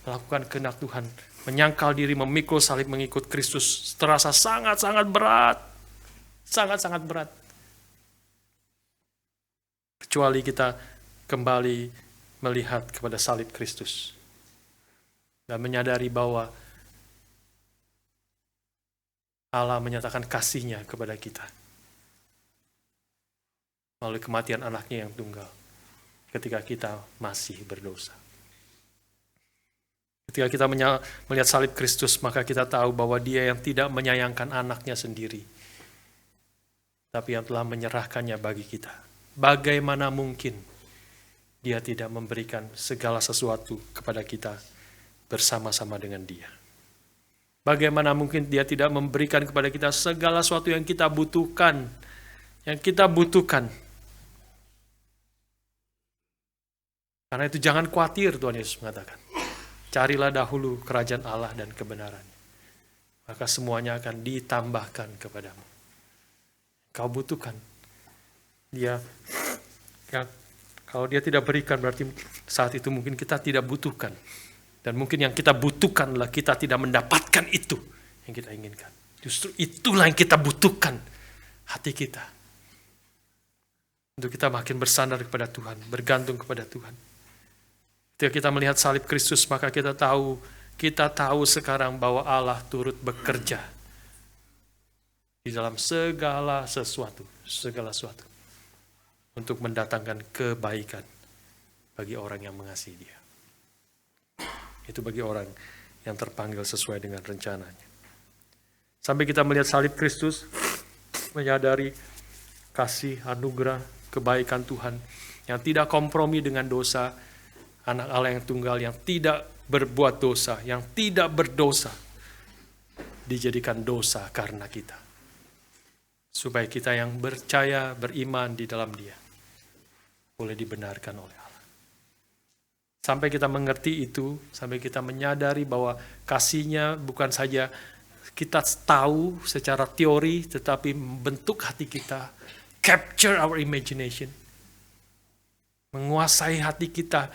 Speaker 1: melakukan kehendak Tuhan, menyangkal diri, memikul salib, mengikut Kristus, terasa sangat-sangat berat. Sangat-sangat berat. Kecuali kita kembali melihat kepada salib Kristus dan menyadari bahwa Allah menyatakan kasih-Nya kepada kita melalui kematian anaknya yang tunggal ketika kita masih berdosa. Ketika kita melihat salib Kristus, maka kita tahu bahwa Dia yang tidak menyayangkan anaknya sendiri, tapi yang telah menyerahkannya bagi kita. Bagaimana mungkin Dia tidak memberikan segala sesuatu kepada kita bersama-sama dengan Dia? Bagaimana mungkin Dia tidak memberikan kepada kita segala sesuatu yang kita butuhkan? Yang kita butuhkan. Karena itu jangan khawatir, Tuhan Yesus mengatakan. Carilah dahulu kerajaan Allah dan kebenarannya. Maka semuanya akan ditambahkan kepadamu. Kau butuhkan. Dia, ya, kalau Dia tidak berikan, berarti saat itu mungkin kita tidak butuhkan. Dan mungkin yang kita butuhkan adalah kita tidak mendapatkan itu yang kita inginkan. Justru itulah yang kita butuhkan, hati kita. Untuk kita makin bersandar kepada Tuhan, bergantung kepada Tuhan. Ketika kita melihat salib Kristus, maka kita tahu sekarang bahwa Allah turut bekerja di dalam segala sesuatu untuk mendatangkan kebaikan bagi orang yang mengasihi Dia. Itu bagi orang yang terpanggil sesuai dengan rencananya. Sampai kita melihat salib Kristus, menyadari kasih, anugerah, kebaikan Tuhan yang tidak kompromi dengan dosa, anak Allah yang tunggal yang tidak berbuat dosa, yang tidak berdosa, dijadikan dosa karena kita. Supaya kita yang percaya, beriman di dalam Dia, boleh dibenarkan oleh Allah. Sampai kita mengerti itu, sampai kita menyadari bahwa kasih-Nya bukan saja kita tahu secara teori, tetapi membentuk hati kita, capture our imagination, menguasai hati kita.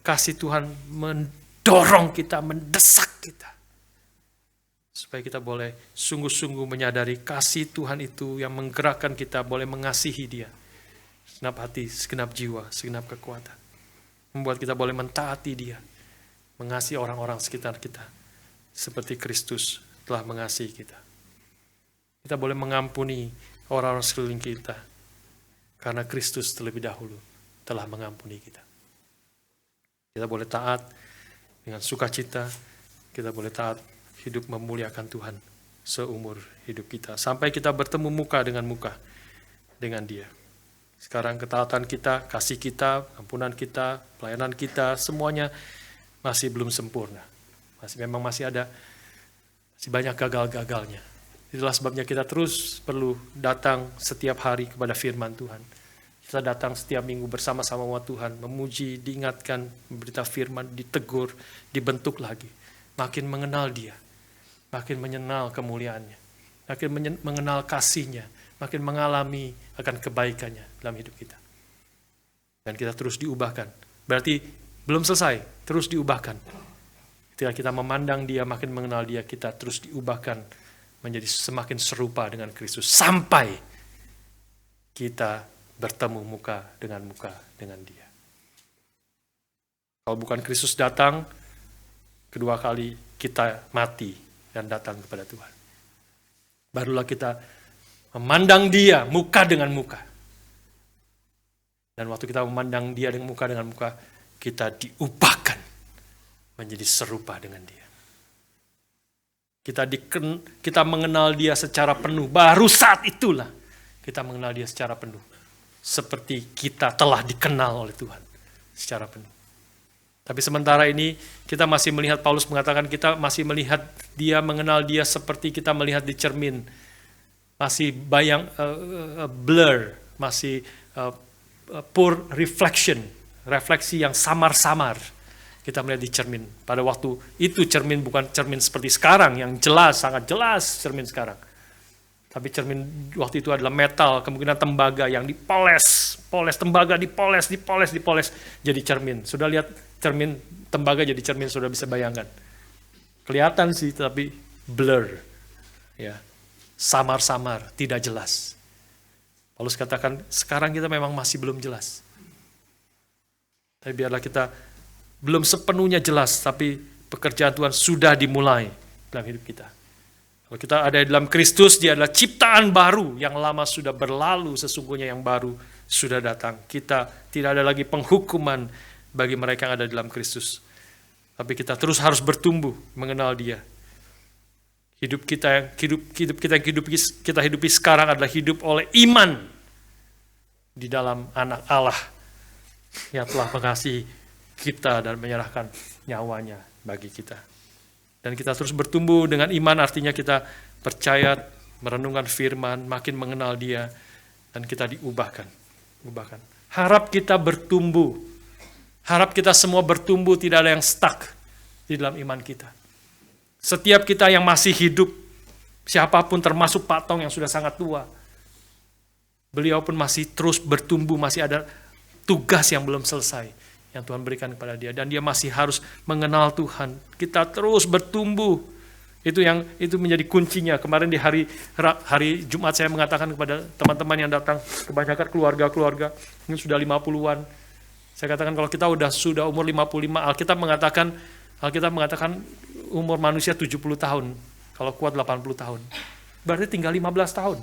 Speaker 1: Kasih Tuhan mendorong kita, mendesak kita. Supaya kita boleh sungguh-sungguh menyadari kasih Tuhan itu yang menggerakkan kita boleh mengasihi Dia. segenap hati, segenap jiwa, segenap kekuatan. Membuat kita boleh mentaati Dia, mengasihi orang-orang sekitar kita, seperti Kristus telah mengasihi kita. Kita boleh mengampuni orang-orang sekeliling kita, karena Kristus terlebih dahulu telah mengampuni kita. Kita boleh taat dengan sukacita, kita boleh taat hidup memuliakan Tuhan seumur hidup kita, sampai kita bertemu muka dengan Dia. Sekarang ketaatan kita, kasih kita, ampunan kita, pelayanan kita, semuanya masih belum sempurna. Masih banyak gagal-gagalnya. Itulah sebabnya kita terus perlu datang setiap hari kepada firman Tuhan. Kita datang setiap minggu bersama-sama umat Tuhan, memuji, diingatkan, memberita firman, ditegur, dibentuk lagi. Makin mengenal Dia, makin mengenal kemuliaannya, makin mengenal kasih-Nya, makin mengalami akan kebaikannya dalam hidup kita. Dan kita terus diubahkan. Berarti belum selesai, terus diubahkan. Ketika kita memandang Dia, makin mengenal Dia, kita terus diubahkan menjadi semakin serupa dengan Kristus. Sampai kita bertemu muka dengan Dia. Kalau bukan Kristus datang, kedua kali kita mati dan datang kepada Tuhan. Barulah kita memandang Dia muka dengan muka. Dan waktu kita memandang Dia dengan muka, kita diubahkan menjadi serupa dengan Dia. Kita mengenal Dia secara penuh. Baru saat itulah kita mengenal Dia secara penuh. Seperti kita telah dikenal oleh Tuhan secara penuh. Tapi sementara ini kita masih melihat, Paulus mengatakan kita masih melihat Dia, mengenal Dia seperti kita melihat di cermin. Masih blur, masih poor reflection, refleksi yang samar-samar kita melihat di cermin. Pada waktu itu cermin bukan cermin seperti sekarang yang jelas, sangat jelas cermin sekarang. Tapi cermin waktu itu adalah metal, kemungkinan tembaga yang dipoles, tembaga dipoles jadi cermin. Sudah lihat cermin tembaga jadi cermin, sudah bisa bayangkan. Kelihatan sih, tapi blur, ya, samar-samar, tidak jelas. Paulus katakan sekarang kita memang masih belum jelas. Tapi biarlah kita belum sepenuhnya jelas, tapi pekerjaan Tuhan sudah dimulai dalam hidup kita. Kalau kita ada dalam Kristus, Dia adalah ciptaan baru, yang lama sudah berlalu, sesungguhnya yang baru sudah datang. Kita tidak ada lagi penghukuman bagi mereka yang ada dalam Kristus. Tapi kita terus harus bertumbuh mengenal Dia. Hidup kita hidupi sekarang adalah hidup oleh iman di dalam Anak Allah yang telah mengasihi kita dan menyerahkan nyawanya bagi kita. Dan kita terus bertumbuh dengan iman, artinya kita percaya, merenungkan firman, makin mengenal Dia, dan kita diubahkan. Harap kita bertumbuh. Harap kita semua bertumbuh, tidak ada yang stuck di dalam iman kita. Setiap kita yang masih hidup, siapapun termasuk Pak Tong yang sudah sangat tua, beliau pun masih terus bertumbuh, masih ada tugas yang belum selesai yang Tuhan berikan kepada dia, dan dia masih harus mengenal Tuhan. Kita terus bertumbuh. Itu menjadi kuncinya. Kemarin di hari Jumat saya mengatakan kepada teman-teman yang datang, kebanyakan keluarga ini sudah 50-an. Saya katakan kalau kita sudah umur 55, Alkitab mengatakan umur manusia 70 tahun, kalau kuat 80 tahun. Berarti tinggal 15 tahun.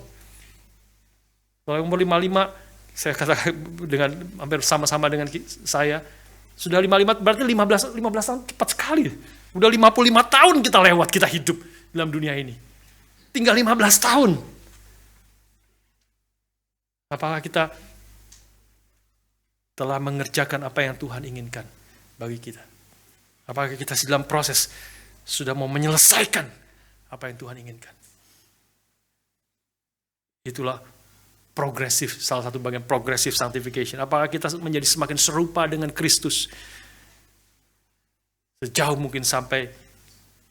Speaker 1: Kalau umur 55, saya katakan dengan hampir sama-sama dengan saya, sudah 55, berarti 15 tahun cepat sekali. Udah 55 tahun kita lewat, kita hidup dalam dunia ini. Tinggal 15 tahun. Apakah kita telah mengerjakan apa yang Tuhan inginkan bagi kita? Apakah kita dalam proses sudah mau menyelesaikan apa yang Tuhan inginkan? Itulah progresif, salah satu bagian progressive sanctification. Apakah kita menjadi semakin serupa dengan Kristus? Sejauh mungkin sampai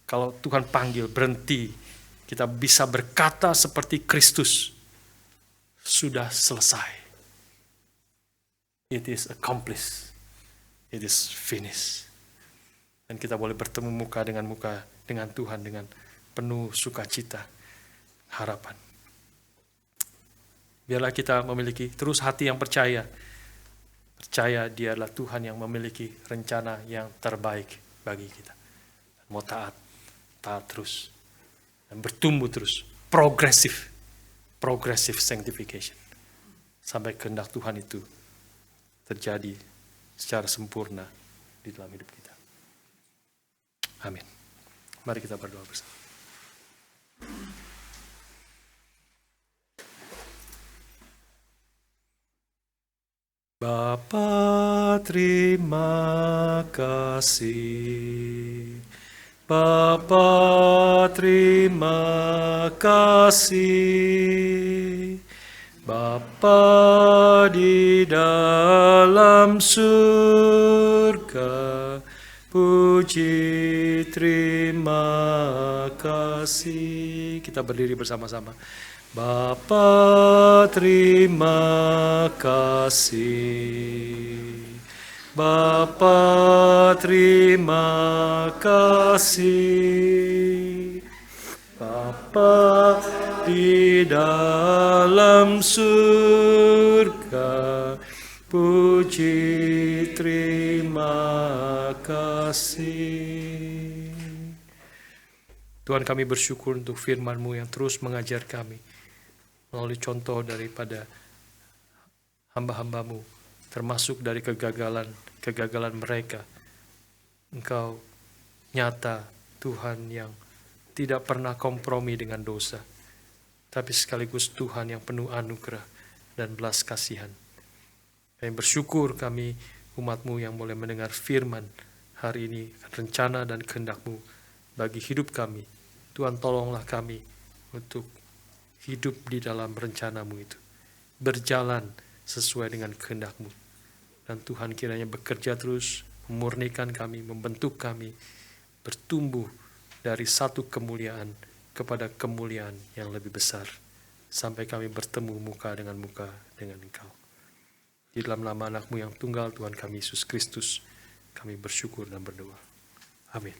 Speaker 1: kalau Tuhan panggil berhenti, kita bisa berkata seperti Kristus, sudah selesai. It is accomplished. It is finished. Dan kita boleh bertemu muka dengan Tuhan dengan penuh sukacita, harapan. Biarlah kita memiliki terus hati yang percaya. Percaya Dia adalah Tuhan yang memiliki rencana yang terbaik bagi kita. Mau taat terus. Dan bertumbuh terus. Progressive sanctification. Sampai kehendak Tuhan itu terjadi secara sempurna di dalam hidup kita. Amin. Mari kita berdoa bersama. Bapa, terima kasih. Bapa, terima kasih. Bapa di dalam surga, puji terima kasih. Kita berdiri bersama-sama. Bapa, terima kasih. Bapa, terima kasih. Bapa di dalam surga, puji terima kasih. Tuhan, kami bersyukur untuk firman-Mu yang terus mengajar kami melalui contoh daripada hamba-hamba-Mu, termasuk dari kegagalan mereka. Engkau nyata Tuhan yang tidak pernah kompromi dengan dosa, tapi sekaligus Tuhan yang penuh anugerah dan belas kasihan. Kami bersyukur kami umat-Mu yang boleh mendengar firman hari ini, rencana dan kehendak-Mu bagi hidup kami. Tuhan, tolonglah kami untuk hidup di dalam rencana-Mu itu, berjalan sesuai dengan kehendak-Mu. Dan Tuhan kiranya bekerja terus, memurnikan kami, membentuk kami, bertumbuh dari satu kemuliaan kepada kemuliaan yang lebih besar, sampai kami bertemu muka dengan Engkau. Di dalam nama anak-Mu yang tunggal, Tuhan kami Yesus Kristus, kami bersyukur dan berdoa. Amin.